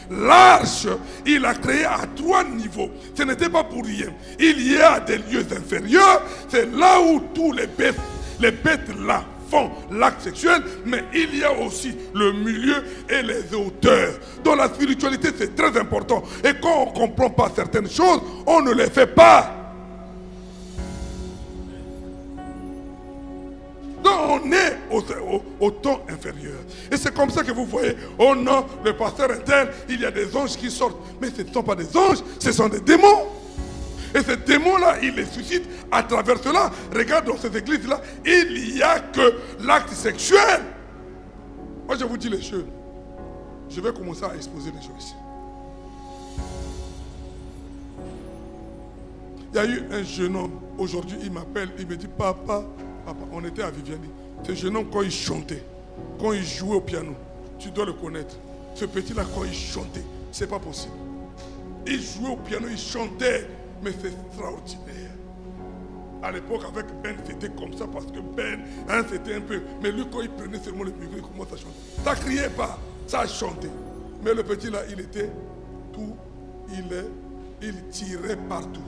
l'arche, il a créé à 3 niveaux. Ce n'était pas pour rien. Il y a des lieux inférieurs. C'est là où tous les bêtes là font l'acte sexuel, mais il y a aussi le milieu et les hauteurs. Dans la spiritualité, c'est très important. Et quand on ne comprend pas certaines choses, on ne les fait pas. Donc on est au temps inférieur. Et c'est comme ça que vous voyez, oh non, le pasteur est tel, il y a des anges qui sortent. Mais ce ne sont pas des anges, ce sont des démons. Et ces démons-là, ils les suscitent à travers cela. Regarde dans cette église-là, il n'y a que l'acte sexuel. Moi, je vous dis les choses. Je vais commencer à exposer les choses ici. Il y a eu un jeune homme, aujourd'hui, il m'appelle, il me dit, papa, on était à Viviani. Ce jeune homme, quand il chantait, quand il jouait au piano, tu dois le connaître. Ce petit-là, quand il chantait, c'est pas possible. Il jouait au piano, il chantait. Mais c'est extraordinaire. À l'époque, avec Ben, c'était comme ça parce que Ben, c'était un peu. Mais lui, quand il prenait seulement le micro, il commence à chanter. Ça criait pas, ça chantait. Mais le petit là, il était tout, il tirait partout.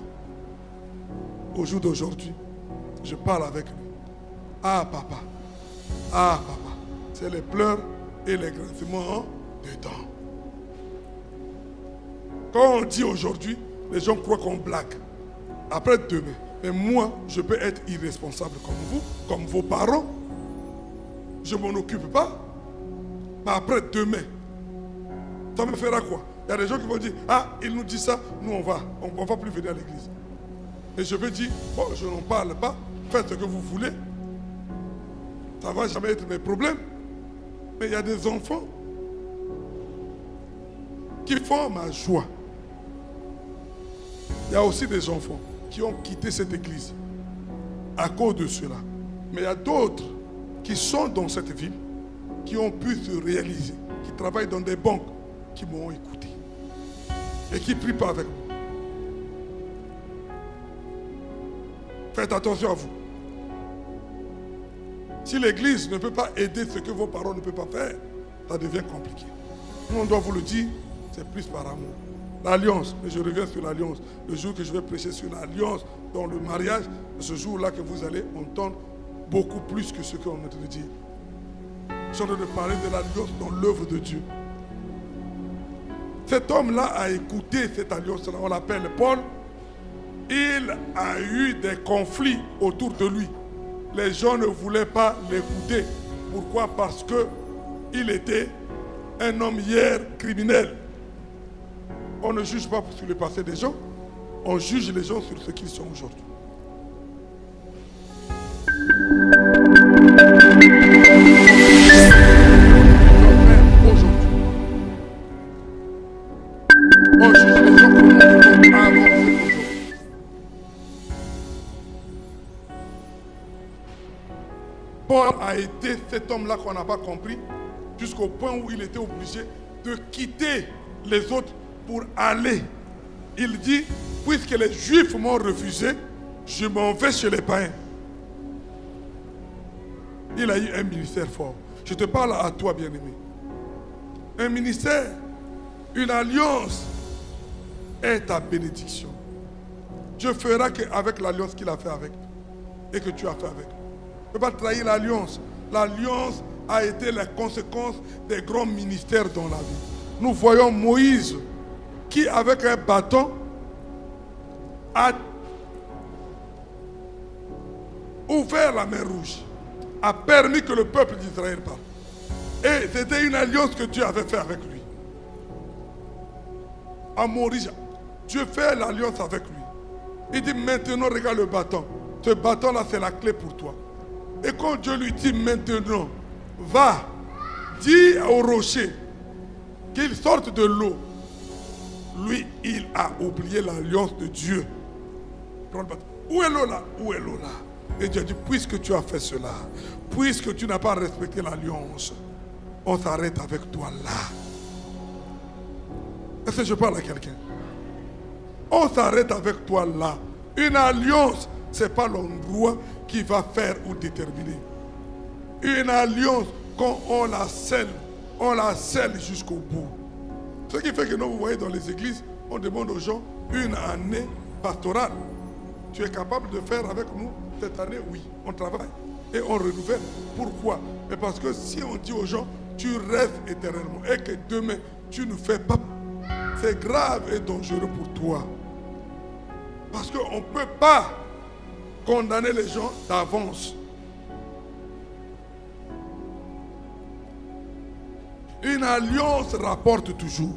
Au jour d'aujourd'hui, je parle avec lui. Ah papa, c'est les pleurs et les grincements dedans. Quand on dit aujourd'hui, les gens croient qu'on blague. Après demain, mais moi, je peux être irresponsable comme vous, comme vos parents. Je ne m'en occupe pas. Mais après demain, ça me fera quoi? Il y a des gens qui vont dire, ah, il nous dit ça, nous on va plus venir à l'église. Et je vais dire, bon, je n'en parle pas, faites ce que vous voulez. Ça ne va jamais être mes problèmes. Mais il y a des enfants qui font ma joie. Il y a aussi des enfants qui ont quitté cette église à cause de cela. Mais il y a d'autres qui sont dans cette ville, qui ont pu se réaliser, qui travaillent dans des banques, qui m'ont écouté et qui ne prient pas avec moi. Faites attention à vous. Si l'église ne peut pas aider ce que vos parents ne peuvent pas faire, ça devient compliqué. Nous, on doit vous le dire, c'est plus par amour. L'alliance, mais je reviens sur l'alliance. Le jour que je vais prêcher sur l'alliance dans le mariage, c'est ce jour-là que vous allez entendre beaucoup plus que ce qu'on est en train de dire. Je suis en train de parler de l'alliance dans l'œuvre de Dieu. Cet homme-là a écouté cette alliance-là, on l'appelle Paul. Il a eu des conflits autour de lui. Les gens ne voulaient pas l'écouter. Pourquoi? Parce qu'il était un homme hier criminel. On ne juge pas sur le passé des gens, on juge les gens sur ce qu'ils sont aujourd'hui. On juge les gens comme on a avancé aujourd'hui. Paul a été cet homme-là qu'on n'a pas compris, jusqu'au point où il était obligé de quitter les autres pour aller. Il dit, puisque les Juifs m'ont refusé, je m'en vais chez les païens. Il a eu un ministère fort. Je te parle à toi, bien-aimé. Un ministère, une alliance est ta bénédiction. Dieu fera qu'avec l'alliance qu'il a fait avec toi et que tu as fait avec toi. Tu ne peux pas trahir l'alliance. L'alliance a été la conséquence des grands ministères dans la vie. Nous voyons Moïse qui, avec un bâton, a ouvert la mer rouge, a permis que le peuple d'Israël parte. Et c'était une alliance que Dieu avait fait avec lui. À Moïse, Dieu fait l'alliance avec lui. Il dit maintenant, regarde le bâton. Ce bâton-là, c'est la clé pour toi. Et quand Dieu lui dit maintenant, va, dis au rocher qu'il sorte de l'eau. Lui, il a oublié l'alliance de Dieu. Où est l'eau là? Où est l'eau là? Et Dieu dit, puisque tu as fait cela, puisque tu n'as pas respecté l'alliance, on s'arrête avec toi là. Est-ce que je parle à quelqu'un? On s'arrête avec toi là. Une alliance, ce n'est pas l'endroit qui va faire ou déterminer. Une alliance, quand on la scelle jusqu'au bout. Ce qui fait que nous, vous voyez dans les églises, on demande aux gens une année pastorale. Tu es capable de faire avec nous cette année? Oui, on travaille et on renouvelle. Pourquoi? Mais parce que si on dit aux gens, tu restes éternellement et que demain, tu ne fais pas, c'est grave et dangereux pour toi. Parce qu'on ne peut pas condamner les gens d'avance. Une alliance rapporte toujours.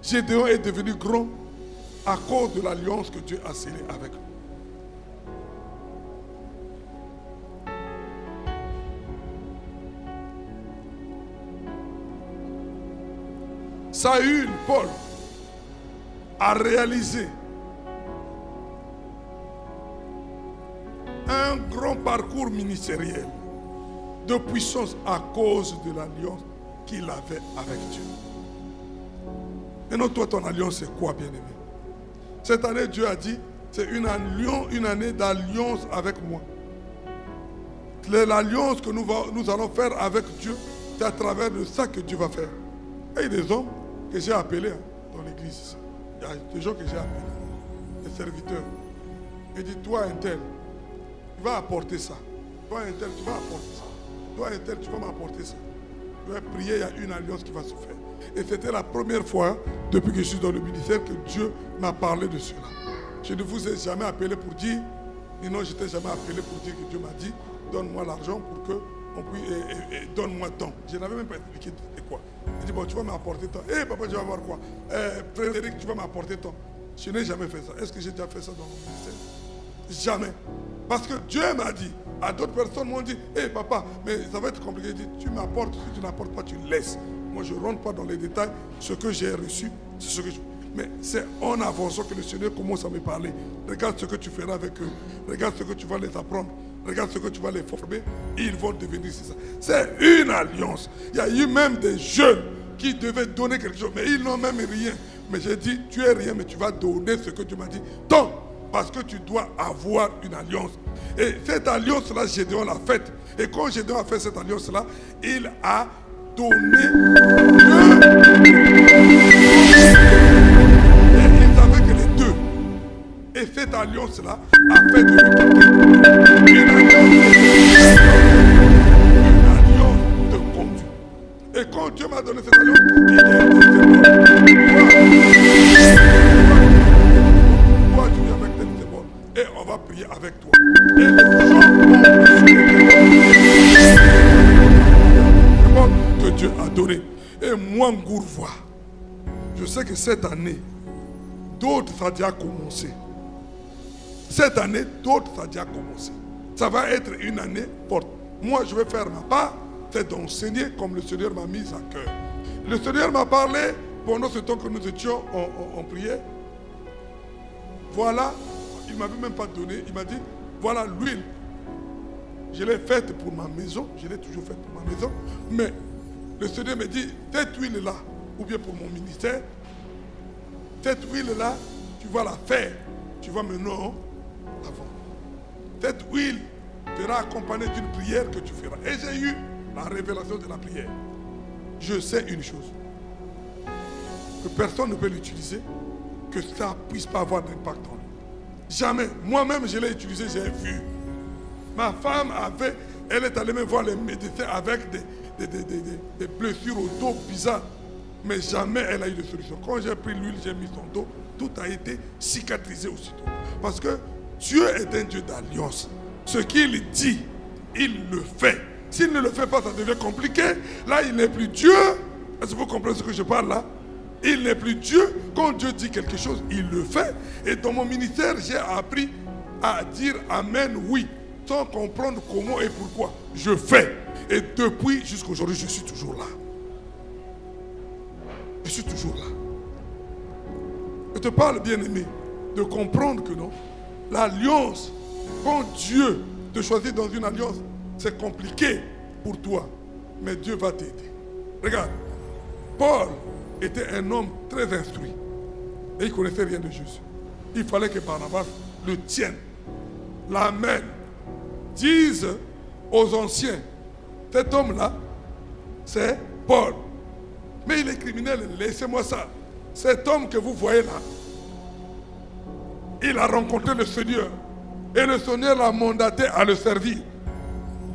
Gédéon est devenu grand à cause de l'alliance que Dieu a scellée avec lui. Saül, Paul, a réalisé un grand parcours ministériel de puissance à cause de l'alliance qu'il avait avec Dieu. Et non, toi, ton alliance, c'est quoi, bien-aimé? Cette année, Dieu a dit, c'est une année d'alliance avec moi. L'alliance que nous allons faire avec Dieu, c'est à travers de ça que Dieu va faire. Et il y a des hommes que j'ai appelés dans l'église. Il y a des gens que j'ai appelés, des serviteurs. Il dit, toi, un tel, tu vas apporter ça. Toi, un tel, tu vas apporter ça. Toi, un tel, tu vas m'apporter ça. Je vais prier, il y a une alliance qui va se faire. Et c'était la première fois, depuis que je suis dans le ministère, que Dieu m'a parlé de cela. Je ne vous ai jamais appelé pour dire, et non, je ne t'ai jamais appelé pour dire que Dieu m'a dit, donne-moi l'argent pour que on puisse, donne-moi tant. Je n'avais même pas expliqué c'était quoi. Il dit, bon, tu vas m'apporter tant. Eh, papa, tu vas voir quoi? Frédéric, tu vas m'apporter tant. Je n'ai jamais fait ça. Est-ce que j'ai déjà fait ça dans mon ministère? Jamais. Parce que Dieu m'a dit, à d'autres personnes m'ont dit, hé papa, mais ça va être compliqué. Il dit, tu m'apportes, si tu n'apportes pas, tu laisses. Moi, je ne rentre pas dans les détails. Ce que j'ai reçu, c'est ce que je... Mais c'est en avançant que le Seigneur commence à me parler. Regarde ce que tu feras avec eux. Regarde ce que tu vas les apprendre. Regarde ce que tu vas les former. Ils vont devenir ça. C'est une alliance. Il y a eu même des jeunes qui devaient donner quelque chose, mais ils n'ont même rien. Mais j'ai dit, tu es rien, mais tu vas donner ce que tu m'as dit. Donc, parce que tu dois avoir une alliance. Et cette alliance-là, Gédéon l'a faite. Et quand Gédéon a fait cette alliance-là, il a donné et il savait que les deux. Et cette alliance-là a fait de lui une alliance de conduite. Et quand Dieu m'a donné cette alliance, il et on va prier avec toi. Et les gens que Dieu a donné. Et moi, Ngourvois, je sais que cette année, d'autres, ça a déjà commencé. Cette année, d'autres, ça a déjà commencé. Ça va être une année forte. Moi, je vais faire ma part, c'est d'enseigner comme le Seigneur m'a mis à cœur. Le Seigneur m'a parlé pendant ce temps que nous étions en prière. Voilà. Il ne m'avait même pas donné. Il m'a dit, voilà l'huile. Je l'ai faite pour ma maison. Je l'ai toujours faite pour ma maison. Mais le Seigneur me dit, cette huile-là, ou bien pour mon ministère, cette huile-là, tu vas la faire. Tu vas maintenant avant. Cette huile sera accompagnée d'une prière que tu feras. Et j'ai eu la révélation de la prière. Je sais une chose. Que personne ne peut l'utiliser. Que ça ne puisse pas avoir d'impact en lui. Jamais. Moi-même, je l'ai utilisé, j'ai vu. Ma femme elle est allée me voir les médecins avec des blessures au dos bizarres. Mais jamais elle a eu de solution. Quand j'ai pris l'huile, j'ai mis son dos, tout a été cicatrisé aussitôt. Parce que Dieu est un Dieu d'alliance. Ce qu'il dit, il le fait. S'il ne le fait pas, ça devient compliqué. Là, il n'est plus Dieu. Est-ce que vous comprenez ce que je parle là? Il n'est plus Dieu. Quand Dieu dit quelque chose, il le fait. Et dans mon ministère, j'ai appris à dire Amen, oui, sans comprendre comment et pourquoi. Je fais. Et depuis jusqu'à aujourd'hui, je suis toujours là. Je suis toujours là. Je te parle, bien-aimé, de comprendre que non, l'alliance, quand Dieu te choisit dans une alliance, c'est compliqué pour toi. Mais Dieu va t'aider. Regarde, Paul était un homme très instruit. Et il ne connaissait rien de Jésus. Il fallait que Barnabas le tienne, l'amène, dise aux anciens, cet homme-là, c'est Paul. Mais il est criminel, laissez-moi ça. Cet homme que vous voyez là, il a rencontré le Seigneur. Et le Seigneur l'a mandaté à le servir.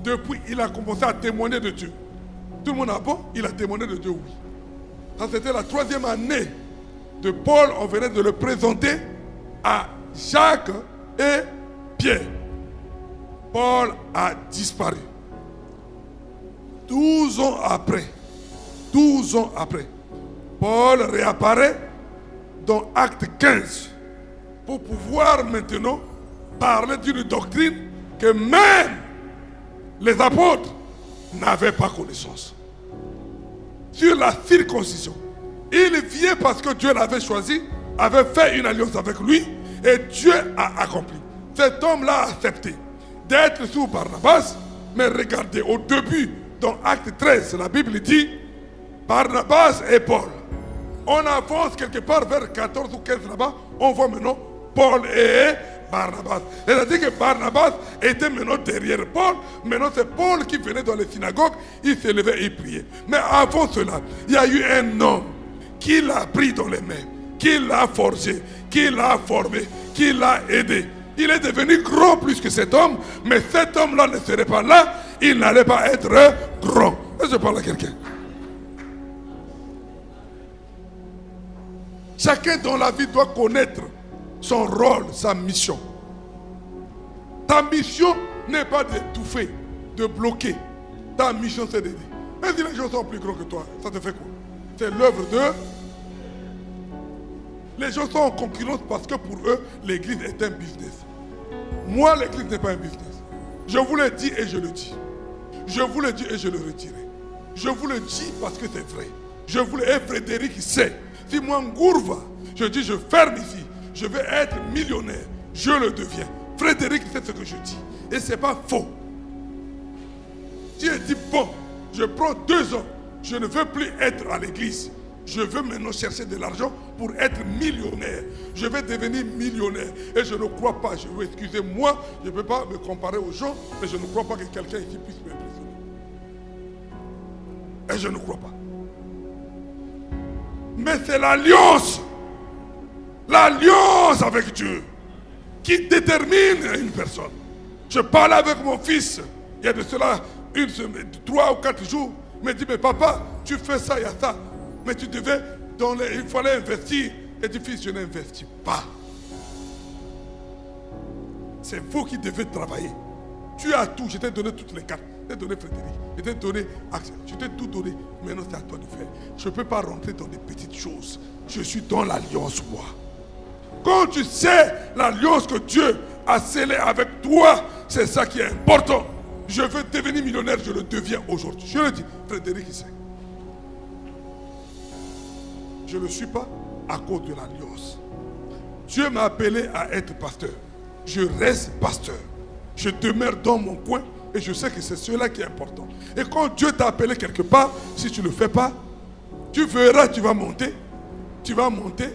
Depuis, il a commencé à témoigner de Dieu. Tout le monde a bon, il a témoigné de Dieu, oui. Ça, c'était la 3e année de Paul. On venait de le présenter à Jacques et Pierre. Paul a disparu. 12 ans après, Paul réapparaît dans Acte 15 pour pouvoir maintenant parler d'une doctrine que même les apôtres n'avaient pas connaissance. Sur la circoncision. Il vient parce que Dieu l'avait choisi, avait fait une alliance avec lui et Dieu a accompli. Cet homme-là a accepté d'être sous Barnabas, mais regardez, au début, dans Acte 13, la Bible dit Barnabas et Paul. On avance quelque part vers 14 ou 15 là-bas, on voit maintenant Paul et Barnabas. C'est-à-dire que Barnabas était maintenant derrière Paul. Maintenant c'est Paul qui venait dans les synagogues, il se levait et il priait. Mais avant cela, il y a eu un homme qui l'a pris dans les mains, qui l'a forgé, qui l'a formé, qui l'a aidé. Il est devenu grand plus que cet homme, mais cet homme-là ne serait pas là, il n'allait pas être grand. Est-ce que je parle à quelqu'un? Chacun dans la vie doit connaître son rôle, sa mission. Ta mission n'est pas d'étouffer, de bloquer. Ta mission c'est d'aider. Mais si les gens sont plus grands que toi, ça te fait quoi? C'est l'œuvre de... Les gens sont en concurrence parce que pour eux, l'église est un business. Moi, l'église n'est pas un business. Je vous le dis et je le dis. Je vous le dis et je le retirerai. Je vous le dis parce que c'est vrai. Je vous le dis, et Frédéric sait. Si moi, Ngourva, je dis je ferme ici, je vais être millionnaire, je le deviens. Frédéric, c'est ce que je dis. Et ce n'est pas faux. Dieu dit, bon, je prends 2 ans, je ne veux plus être à l'église. Je veux maintenant chercher de l'argent pour être millionnaire. Je vais devenir millionnaire. Et je ne crois pas, excusez-moi, je ne peux pas me comparer aux gens, mais je ne crois pas que quelqu'un ici puisse m'impressionner. Et je ne crois pas. Mais c'est l'alliance avec Dieu qui détermine une personne. Je parlais avec mon fils, il y a de cela 3 ou 4 jours. Il me dit, mais papa, tu fais ça, il y a ça. Mais tu devais, il fallait investir. Et dit, fils, je n'investis pas. C'est vous qui devez travailler. Tu as tout, je t'ai donné toutes les cartes. Je t'ai donné Frédéric, je t'ai donné Axel, je t'ai tout donné. Maintenant, c'est à toi de faire. Je ne peux pas rentrer dans des petites choses. Je suis dans l'alliance, moi. Quand tu sais l'alliance que Dieu a scellée avec toi, c'est ça qui est important. Je veux devenir millionnaire, je le deviens aujourd'hui. Je le dis, Frédéric, il sait. Je ne le suis pas à cause de l'alliance. Dieu m'a appelé à être pasteur. Je reste pasteur. Je demeure dans mon coin et je sais que c'est cela qui est important. Et quand Dieu t'a appelé quelque part, si tu ne le fais pas, tu verras, tu vas monter, tu vas monter,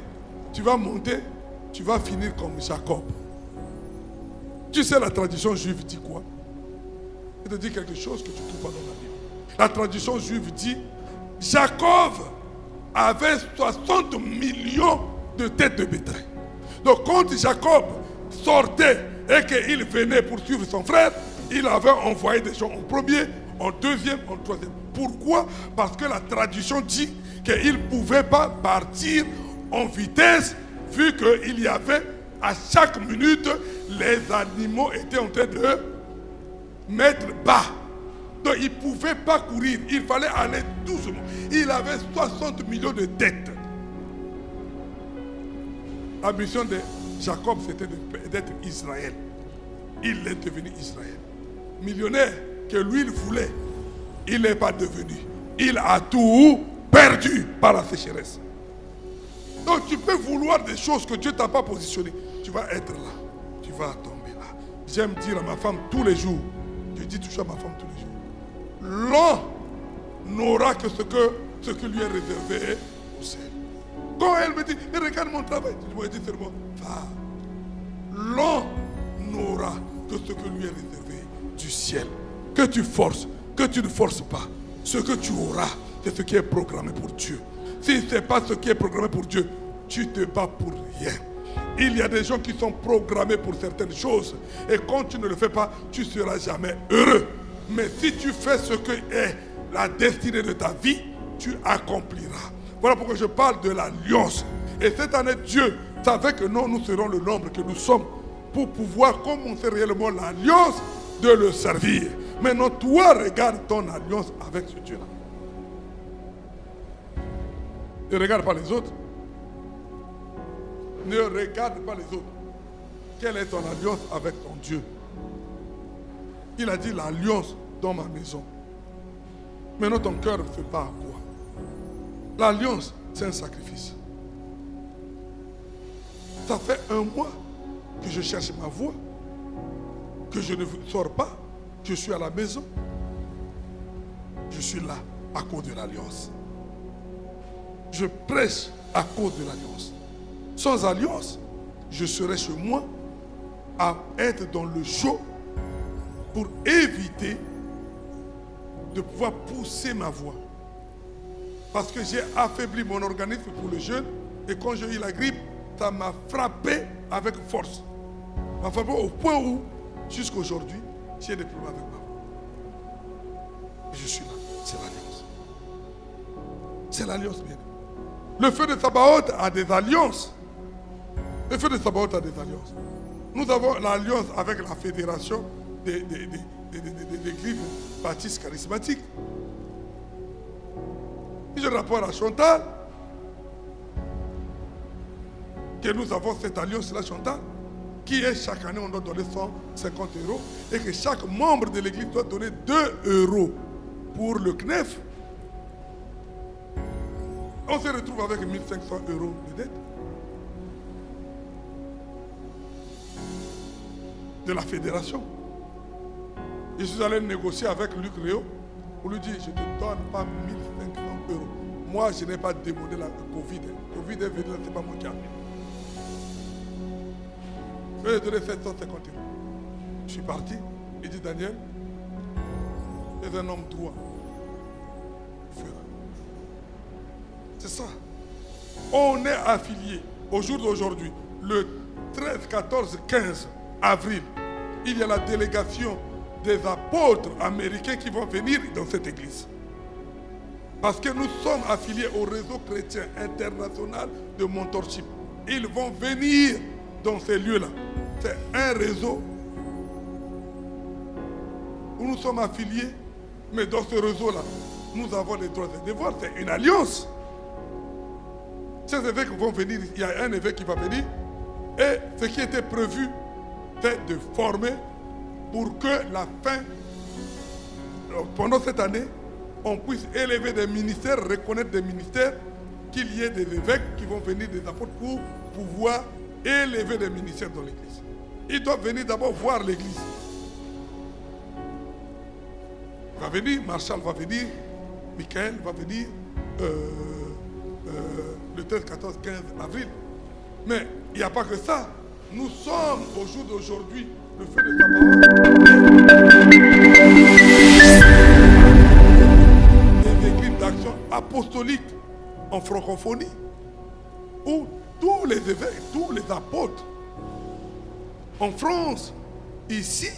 tu vas monter, tu vas finir comme Jacob. Tu sais, la tradition juive dit quoi? Je te dis quelque chose que tu ne trouves pas dans la Bible. La tradition juive dit, Jacob avait 60 millions de têtes de bétail. Donc quand Jacob sortait et qu'il venait pour suivre son frère, il avait envoyé des gens en premier, en deuxième, en troisième. Pourquoi? Parce que la tradition dit qu'il ne pouvait pas partir en vitesse vu qu'il y avait à chaque minute, les animaux étaient en train de mettre bas. Donc il ne pouvait pas courir, il fallait aller doucement. Il avait 60 millions de têtes. La mission de Jacob, c'était d'être Israël. Il est devenu Israël. Millionnaire que lui, il voulait, il n'est pas devenu. Il a tout perdu par la sécheresse. Donc tu peux vouloir des choses que Dieu ne t'a pas positionnées. Tu vas être là, tu vas tomber là. J'aime dire à ma femme tous les jours, je dis toujours à ma femme tous les jours, l'homme n'aura que ce que lui est réservé au ciel. Quand elle me dit, regarde mon travail, je lui dis seulement, va. L'homme n'aura que ce que lui est réservé du ciel. Que tu forces, que tu ne forces pas. Ce que tu auras, c'est ce qui est programmé pour Dieu. Si ce n'est pas ce qui est programmé pour Dieu, tu te bats pour rien. Il y a des gens qui sont programmés pour certaines choses. Et quand tu ne le fais pas, tu ne seras jamais heureux. Mais si tu fais ce que est la destinée de ta vie, tu accompliras. Voilà pourquoi je parle de l'alliance. Et cette année, Dieu savait que nous serons le nombre que nous sommes pour pouvoir commencer réellement l'alliance de le servir. Maintenant, toi, regarde ton alliance avec ce Dieu-là. Ne regarde pas les autres. Ne regarde pas les autres. Quelle est ton alliance avec ton Dieu? Il a dit l'alliance dans ma maison. Maintenant, ton cœur ne fait pas à quoi? L'alliance, c'est un sacrifice. Ça fait 1 mois que je cherche ma voie, que je ne sors pas, je suis à la maison. Je suis là à cause de l'alliance. Je prêche à cause de l'alliance. Sans alliance, je serais chez moi à être dans le chaud pour éviter de pouvoir pousser ma voix. Parce que j'ai affaibli mon organisme pour le jeûne et quand j'ai eu la grippe, ça m'a frappé avec force. M'a frappé au point où, jusqu'à aujourd'hui, j'ai des problèmes avec ma voix. Et je suis là. C'est l'alliance. C'est l'alliance, bien. Le feu de Sabaoth a des alliances. Le feu de Sabaoth a des alliances. Nous avons l'alliance avec la fédération des églises baptistes charismatiques. Je rapporte à Chantal que nous avons cette alliance-là, Chantal, qui est chaque année, on doit donner 150 € et que chaque membre de l'église doit donner 2 € pour le CNEF. On se retrouve avec 1500 euros de dette. De la fédération. Je suis allé négocier avec Luc Réau pour lui dire, je ne te donne pas 1500 euros. Moi, je n'ai pas demandé la Covid. Covid est venu, ce n'est pas moi qui ai appelé. Je vais lui donner 750 euros. Je suis parti. Il dit, Daniel, tu es un homme droit. C'est ça. On est affilié au jour d'aujourd'hui, le 13, 14, 15 avril. Il y a la délégation des apôtres américains qui vont venir dans cette église. Parce que nous sommes affiliés au réseau chrétien international de mentorship. Ils vont venir dans ces lieux-là. C'est un réseau où nous sommes affiliés, mais dans ce réseau-là, nous avons les droits et devoirs. C'est une alliance. Ces évêques vont venir, il y a un évêque qui va venir, et ce qui était prévu, c'est de former pour que la fin, pendant cette année, on puisse élever des ministères, reconnaître des ministères, qu'il y ait des évêques qui vont venir, des apôtres, pour pouvoir élever des ministères dans l'église. Ils doivent venir d'abord voir l'église. Va venir, Marshall va venir, Michael va venir, le 13, 14, 15 avril. Mais il n'y a pas que ça. Nous sommes au jour d'aujourd'hui, le feu de sa parole, des églises d'action apostolique en francophonie, où tous les évêques, tous les apôtres en France, ici,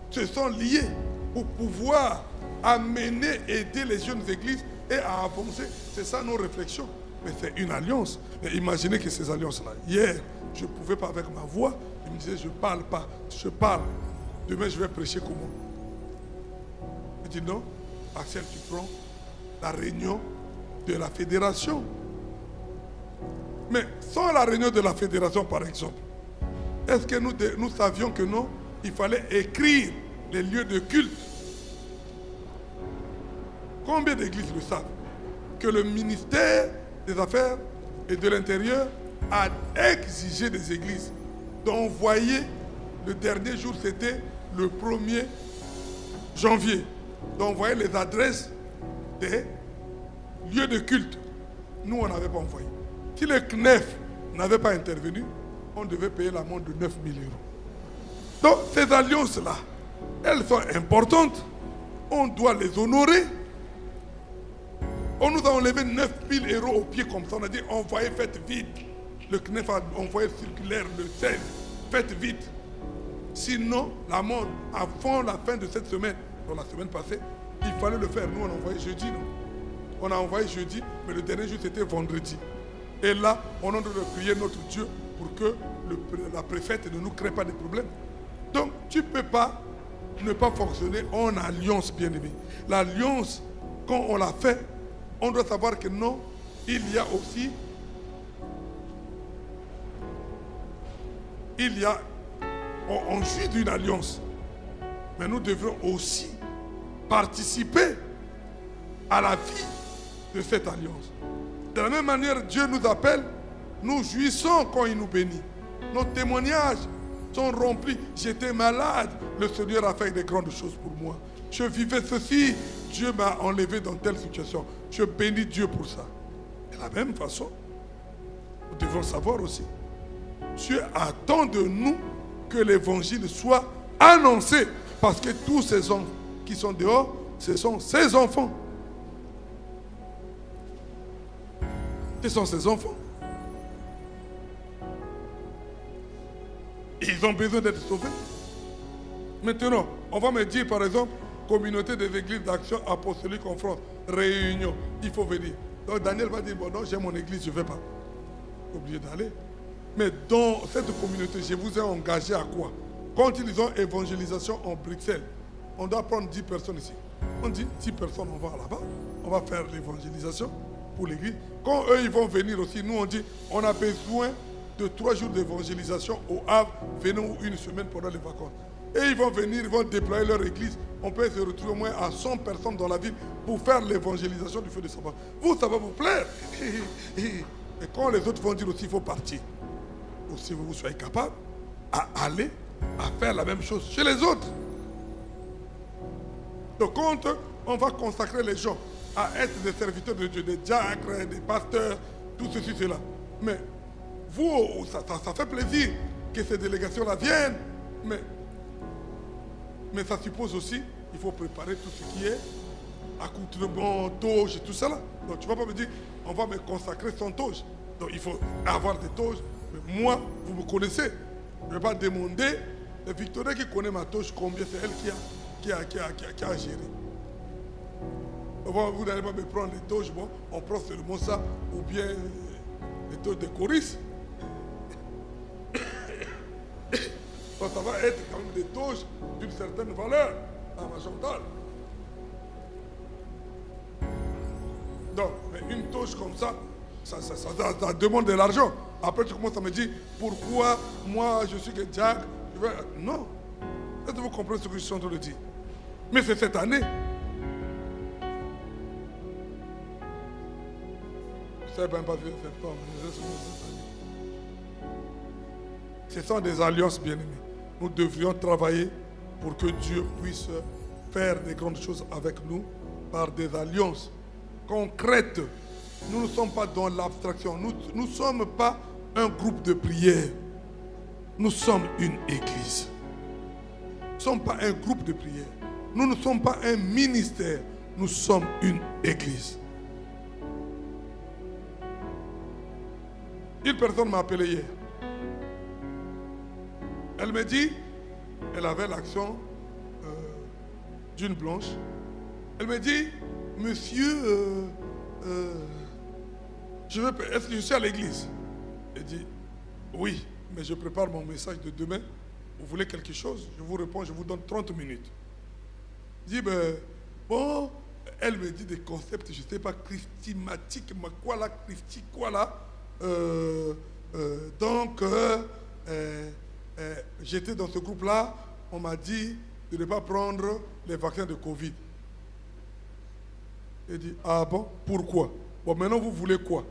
se sont liés pour pouvoir amener, aider les jeunes églises et à avancer. C'est ça nos réflexions. Mais c'est une alliance. Mais imaginez que ces alliances-là, hier, je ne pouvais pas avec ma voix. Il me disait, je ne parle pas. Je parle. Demain, je vais prêcher comment? Il dit non. Axel, tu prends la réunion de la fédération. Mais sans la réunion de la fédération, par exemple, est-ce que nous savions que non? Il fallait écrire les lieux de culte. Combien d'églises le savent? Que le ministère des Affaires et de l'Intérieur a exigé des églises d'envoyer, le dernier jour c'était le 1er janvier, d'envoyer les adresses des lieux de culte. Nous, on n'avait pas envoyé. Si le CNEF n'avait pas intervenu, on devait payer l'amende de 9 000 euros. Donc, ces alliances-là, elles sont importantes. On doit les honorer. On nous a enlevé 9 000 euros au pied comme ça. On a dit, envoyez, faites vite. Le CNEF a envoyé le circulaire le 16. Faites vite. Sinon, l'amende, avant la fin de cette semaine, donc la semaine passée, il fallait le faire. Nous, on a envoyé jeudi, non? On a envoyé jeudi, mais le dernier jour, c'était vendredi. Et là, on est en train de prier notre Dieu pour que la préfète ne nous crée pas de problèmes. Donc, tu ne peux pas ne pas fonctionner en alliance, bien-aimé. L'alliance, quand on l'a fait, on doit savoir que non, il y a aussi, on jouit d'une alliance. Mais nous devons aussi participer à la vie de cette alliance. De la même manière, Dieu nous appelle, nous jouissons quand il nous bénit. Nos témoignages sont remplis. J'étais malade, le Seigneur a fait des grandes choses pour moi. Je vivais ceci, Dieu m'a enlevé dans telle situation. Je bénis Dieu pour ça. De la même façon, nous devons savoir aussi, Dieu attend de nous que l'évangile soit annoncé. Parce que tous ces hommes qui sont dehors, ce sont ses enfants. Ce sont ses enfants. Ils ont besoin d'être sauvés. Maintenant, on va me dire par exemple, communauté des églises d'action apostolique en France, réunion, il faut venir. Donc Daniel va dire, bon non, j'ai mon église, je ne vais pas. Obligé d'aller. Mais dans cette communauté, je vous ai engagé à quoi? Quand ils ont évangélisation en Bruxelles, on doit prendre 10 personnes ici. On dit 10 personnes, on va là-bas, on va faire l'évangélisation pour l'église. Quand eux, ils vont venir aussi, nous on dit, on a besoin de 3 jours d'évangélisation au Havre, venons une semaine pendant les vacances. Et ils vont venir, ils vont déployer leur église. On peut se retrouver au moins à 100 personnes dans la ville pour faire l'évangélisation du feu de sabbat. Vous, ça va vous plaire. Et quand les autres vont dire aussi, il faut partir. Aussi, vous soyez capable à aller, à faire la même chose chez les autres. Donc, quand on va consacrer les gens à être des serviteurs de Dieu, des diacres, des pasteurs, tout ceci, cela. Mais vous, ça fait plaisir que ces délégations-là viennent, mais ça suppose aussi qu'il faut préparer tout ce qui est accoutrement, toge et tout ça là. Donc tu ne vas pas me dire, on va me consacrer sans toge. Donc il faut avoir des toges. Mais moi, vous me connaissez. Je ne vais pas demander. Victoria qui connaît ma toge, combien c'est elle qui a géré. Vous n'allez pas me prendre les toges, bon, on prend seulement ça, ou bien les toges de choristes. Donc ça va être quand même des toges d'une certaine valeur à ma Chantal. Donc, mais une toge comme ça demande de l'argent. Après, tu commences à me dire, pourquoi moi je suis que Jack? Non. Est-ce que vous comprenez ce que je suis en train de dire? Mais c'est cette année. Je ne sais même pas vu septembre. Ce sont des alliances bien-aimées. Nous devrions travailler pour que Dieu puisse faire des grandes choses avec nous par des alliances concrètes. Nous ne sommes pas dans l'abstraction. Nous ne sommes pas un groupe de prière. Nous sommes une église. Nous ne sommes pas un groupe de prière. Nous ne sommes pas un ministère. Nous sommes une église. Une personne m'a appelé hier. Elle me dit, elle avait l'accent d'une blanche. Elle me dit, monsieur, est-ce que je suis à l'église? Elle dit, oui, mais je prépare mon message de demain. Vous voulez quelque chose? Je vous réponds, je vous donne 30 minutes. Je dis, ben, bon, elle me dit des concepts, je ne sais pas, christimatiques, mais quoi là, christi, quoi là. Donc, j'étais dans ce groupe-là, on m'a dit de ne pas prendre les vaccins de Covid. J'ai dit, ah bon, pourquoi? Bon, maintenant vous voulez quoi?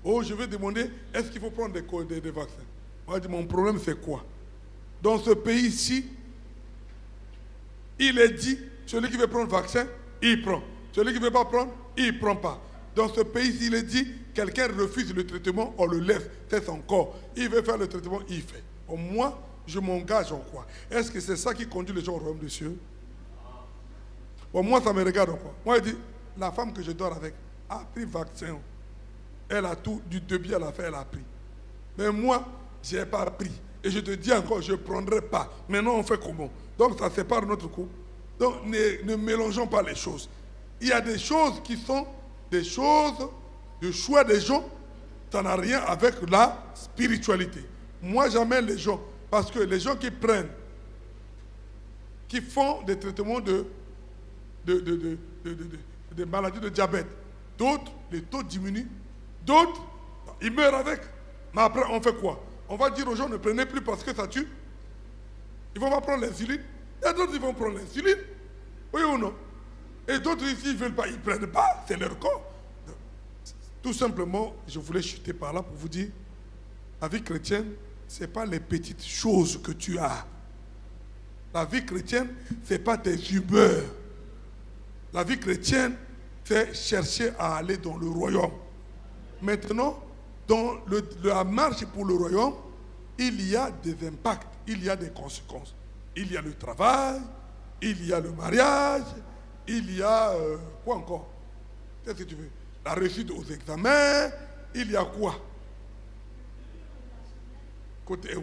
Oh, je vais demander, est-ce qu'il faut prendre des vaccins? Moi, j'ai dit, mon problème c'est quoi? Dans ce pays-ci, il est dit, celui qui veut prendre le vaccin, il prend. Celui qui ne veut pas prendre, il ne prend pas. Dans ce pays-ci, il est dit, quelqu'un refuse le traitement, on le laisse, c'est son corps. Il veut faire le traitement, il fait. Au moins, je m'engage en quoi? Est-ce que c'est ça qui conduit les gens au royaume des cieux? Bon, moi, ça me regarde en quoi? Moi, je dis, la femme que je dors avec a pris vaccin. Elle a tout, du début à la fin, elle a pris. Mais moi, je n'ai pas pris. Et je te dis encore, je ne prendrai pas. Maintenant, on fait comment? Donc, ça sépare notre couple. Donc, ne mélangeons pas les choses. Il y a des choses qui sont des choses de choix des gens. Ça n'a rien avec la spiritualité. Moi, j'amène les gens. Parce que les gens qui prennent, qui font des traitements de maladies de diabète, d'autres, les taux diminuent, d'autres, ils meurent avec. Mais après, on fait quoi? On va dire aux gens, ne prenez plus parce que ça tue. Ils vont pas prendre l'insuline. Il y a d'autres qui vont prendre l'insuline. Oui ou non? Et d'autres ici, ils ne veulent pas, ils ne prennent pas, c'est leur corps. Tout simplement, je voulais chuter par là pour vous dire, la vie chrétienne, ce n'est pas les petites choses que tu as. La vie chrétienne, ce n'est pas tes humeurs. La vie chrétienne, c'est chercher à aller dans le royaume. Maintenant, dans la marche pour le royaume, il y a des impacts, il y a des conséquences. Il y a le travail, il y a le mariage, il y a quoi encore? Qu'est-ce que tu veux? La réussite aux examens, il y a quoi? Côté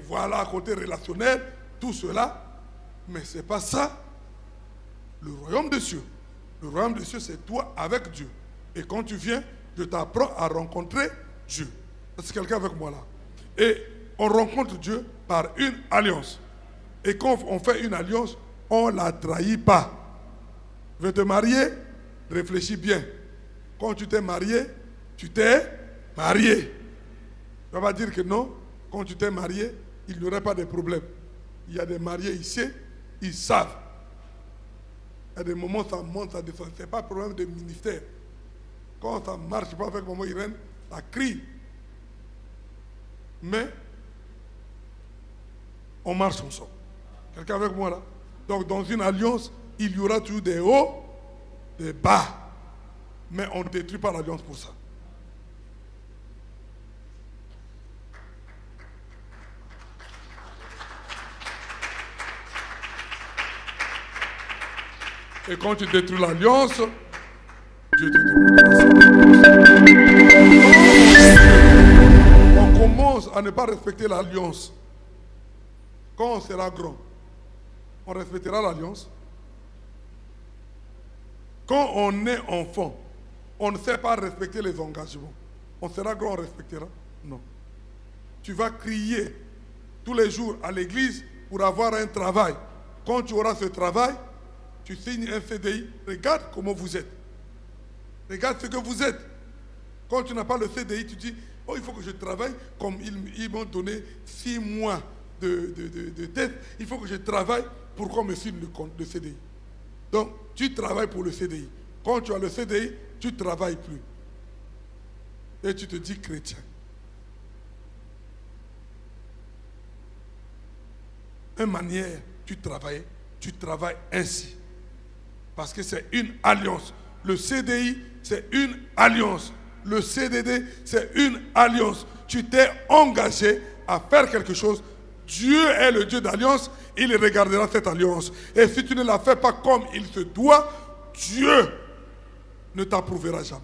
relationnel, tout cela. Mais ce n'est pas ça. Le royaume des cieux. Le royaume des cieux, c'est toi avec Dieu. Et quand tu viens, je t'apprends à rencontrer Dieu. C'est quelqu'un avec moi là. Et on rencontre Dieu par une alliance. Et quand on fait une alliance, on ne la trahit pas. Tu veux te marier? Réfléchis bien. Quand tu t'es marié, tu t'es marié. Tu ne vas pas dire que non. Quand tu t'es marié, il n'y aurait pas de problème. Il y a des mariés ici, Ils savent. Il y a des moments où ça monte, ça descend. Ce n'est pas un problème de ministère. Quand ça ne marche pas avec maman Irène, ça crie. Mais on marche ensemble. Quelqu'un avec moi là? Donc dans une alliance, il y aura toujours des hauts, des bas. Mais on ne détruit pas l'alliance pour ça. Et quand tu détruis l'alliance, Dieu te demande. On commence à ne pas respecter l'alliance. Quand on sera grand, on respectera l'alliance. Quand on est enfant, on ne sait pas respecter les engagements. On sera grand, on respectera? Non. Tu vas crier tous les jours à l'église pour avoir un travail. Quand tu auras ce travail, tu signes un CDI. Regarde comment vous êtes. Regarde ce que vous êtes. Quand tu n'as pas le CDI, tu dis, oh, il faut que je travaille. Comme ils m'ont donné 6 mois de tête, il faut que je travaille pour qu'on me signe le CDI. Donc, tu travailles pour le CDI. Quand tu as le CDI, tu ne travailles plus. Et tu te dis chrétien. Une manière, tu travailles ainsi. Parce que c'est une alliance. Le CDI, c'est une alliance. Le CDD, c'est une alliance. Tu t'es engagé à faire quelque chose. Dieu est le Dieu d'alliance. Il regardera cette alliance. Et si tu ne la fais pas comme il se doit, Dieu ne t'approuvera jamais.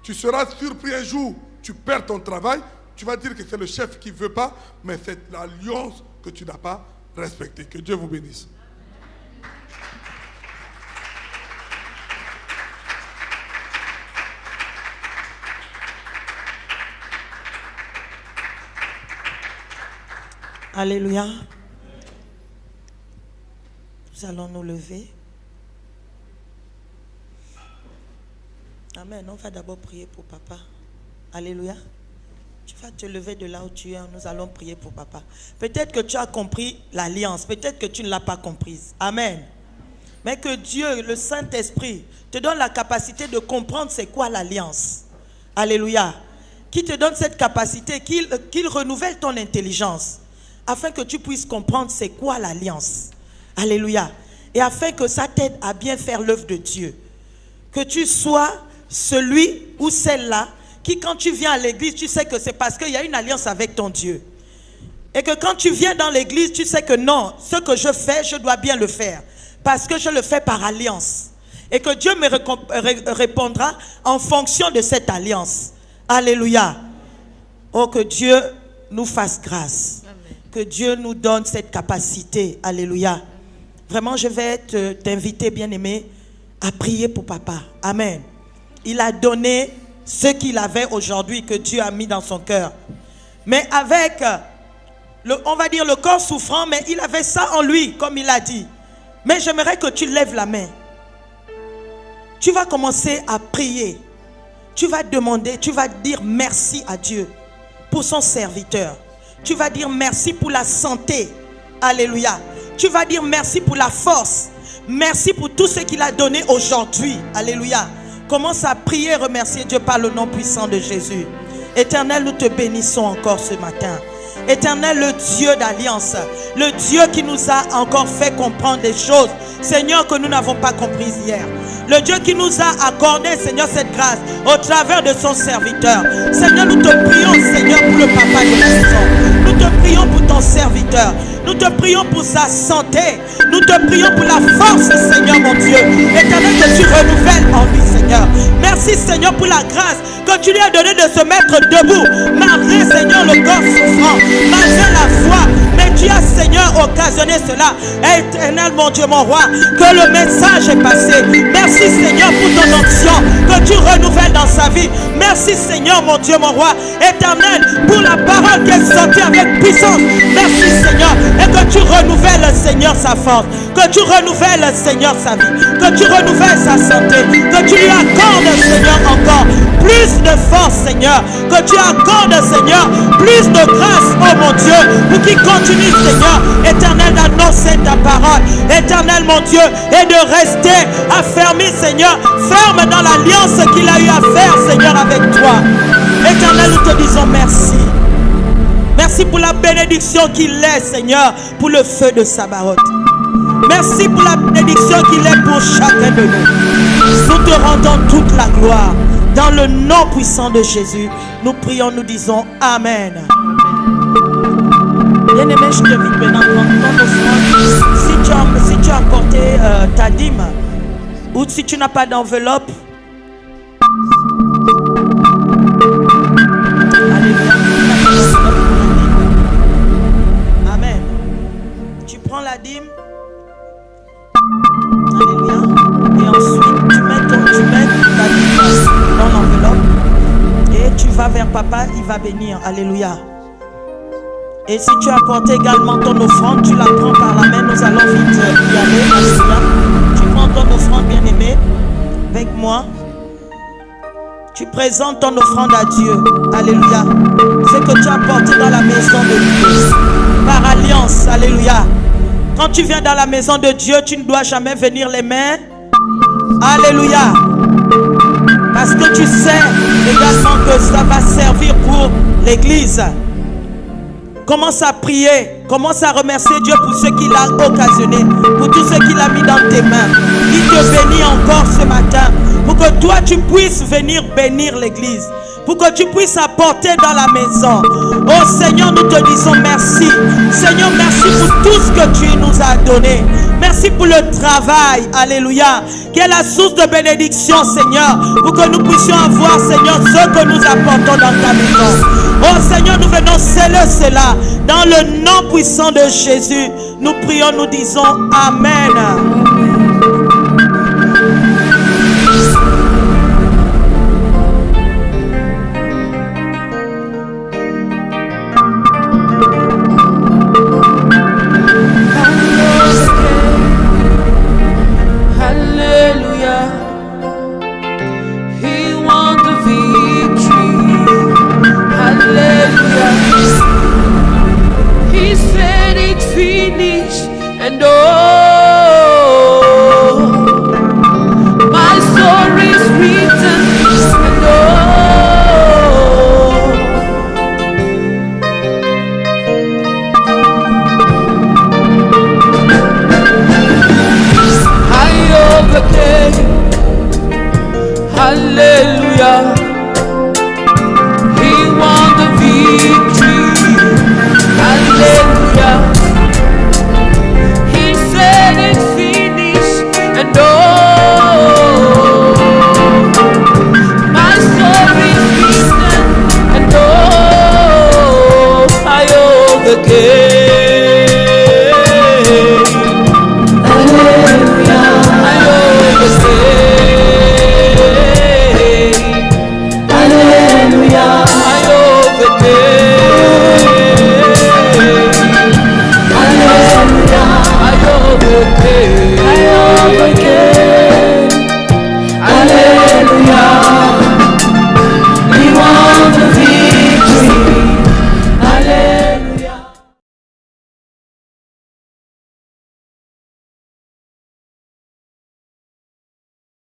Tu seras surpris un jour, tu perds ton travail, tu vas dire que c'est le chef qui ne veut pas, mais c'est l'alliance que tu n'as pas respectée. Que Dieu vous bénisse. Alléluia. Nous allons nous lever. Amen. On va d'abord prier pour papa. Alléluia. Tu vas te lever de là où tu es. Nous allons prier pour papa. Peut-être que tu as compris l'alliance. Peut-être que tu ne l'as pas comprise. Amen. Mais que Dieu, le Saint-Esprit, te donne la capacité de comprendre c'est quoi l'alliance. Alléluia. Qui te donne cette capacité, qu'il renouvelle ton intelligence. Afin que tu puisses comprendre c'est quoi l'alliance. Alléluia. Et afin que ça t'aide à bien faire l'œuvre de Dieu. Que tu sois celui ou celle-là qui, quand tu viens à l'église, tu sais que c'est parce qu'il y a une alliance avec ton Dieu. Et que quand tu viens dans l'église, tu sais que non, ce que je fais, je dois bien le faire. Parce que je le fais par alliance. Et que Dieu me répondra en fonction de cette alliance. Alléluia. Oh, que Dieu nous fasse grâce. Que Dieu nous donne cette capacité. Alléluia. Vraiment, je vais t'inviter, bien-aimé, à prier pour papa. Amen. Il a donné ce qu'il avait aujourd'hui, que Dieu a mis dans son cœur. Mais avec, on va dire, le corps souffrant, mais il avait ça en lui, comme il a dit. Mais j'aimerais que tu lèves la main. Tu vas commencer à prier. Tu vas demander, tu vas dire merci à Dieu pour son serviteur. Tu vas dire merci pour la santé. Alléluia. Tu vas dire merci pour la force. Merci pour tout ce qu'il a donné aujourd'hui. Alléluia. Commence à prier et remercier Dieu par le nom puissant de Jésus. Éternel, nous te bénissons encore ce matin. Éternel, le Dieu d'alliance, le Dieu qui nous a encore fait comprendre des choses, Seigneur, que nous n'avons pas comprises hier. Le Dieu qui nous a accordé, Seigneur, cette grâce au travers de son serviteur. Seigneur, nous te prions, Seigneur, pour le papa de la maison. Nous te prions pour ton serviteur. Nous te prions pour sa santé. Nous te prions pour la force, Seigneur, mon Dieu. Éternel, que tu renouvelles en lui, Seigneur. Merci, Seigneur, pour la grâce que tu lui as donnée de se mettre debout. Malgré, Seigneur, le corps souffrant. Malgré la foi. Mais tu as, Seigneur, occasionné cela. Éternel, mon Dieu, mon roi, que le message est passé. Merci, Seigneur, pour ton onction que tu renouvelles dans dans sa vie. Merci Seigneur, mon Dieu, mon roi éternel, pour la parole qui est sortie avec puissance. Merci Seigneur, et que tu renouvelles Seigneur sa force, que tu renouvelles Seigneur sa vie, que tu renouvelles sa santé, que tu lui accordes Seigneur encore plus de force Seigneur, que tu accordes Seigneur plus de grâce, oh mon Dieu, pour qu'il continue Seigneur éternel d'annoncer ta parole, éternel mon Dieu, et de rester affermi Seigneur, ferme dans l'alliance qu'il a eu à faire Seigneur avec toi. Éternel, nous te disons merci. Merci pour la bénédiction qu'il est Seigneur, pour le feu de Sabaoth. Merci pour la bénédiction qu'il est pour chacun de nous. Nous te rendons toute la gloire. Dans le nom puissant de Jésus, nous prions, nous disons Amen. Bien-aimé, je t'invite maintenant à prendre ton offrande. Si tu as apporté ta dîme, ou si tu n'as pas d'enveloppe, alléluia. Amen. Tu prends la dîme. Alléluia. Et ensuite, tu mets ta dîme dans l'enveloppe. Et tu vas vers papa, il va bénir. Alléluia. Et si tu as apporté également ton offrande, tu la prends par la main. Nous allons vite y aller. Alléluia. Tu prends ton offrande, bien-aimé, avec moi. Tu présentes ton offrande à Dieu. Alléluia. Ce que tu as apporté dans la maison de Dieu. Par alliance. Alléluia. Quand tu viens dans la maison de Dieu, tu ne dois jamais venir les mains. Alléluia. Parce que tu sais également que ça va servir pour l'église. Commence à prier. Commence à remercier Dieu pour ce qu'il a occasionné. Pour tout ce qu'il a mis dans tes mains. Il te bénit encore ce matin. Pour que toi tu puisses venir bénir l'église. Pour que tu puisses apporter dans la maison. Oh Seigneur, nous te disons merci. Seigneur, merci pour tout ce que tu nous as donné. Merci pour le travail. Alléluia. Qui est la source de bénédiction, Seigneur. Pour que nous puissions avoir, Seigneur, ce que nous apportons dans ta maison. Oh Seigneur, nous venons sceller cela. Dans le nom puissant de Jésus, nous prions, nous disons Amen. And oh, my story is written. And oh, I overcame. Hallelujah.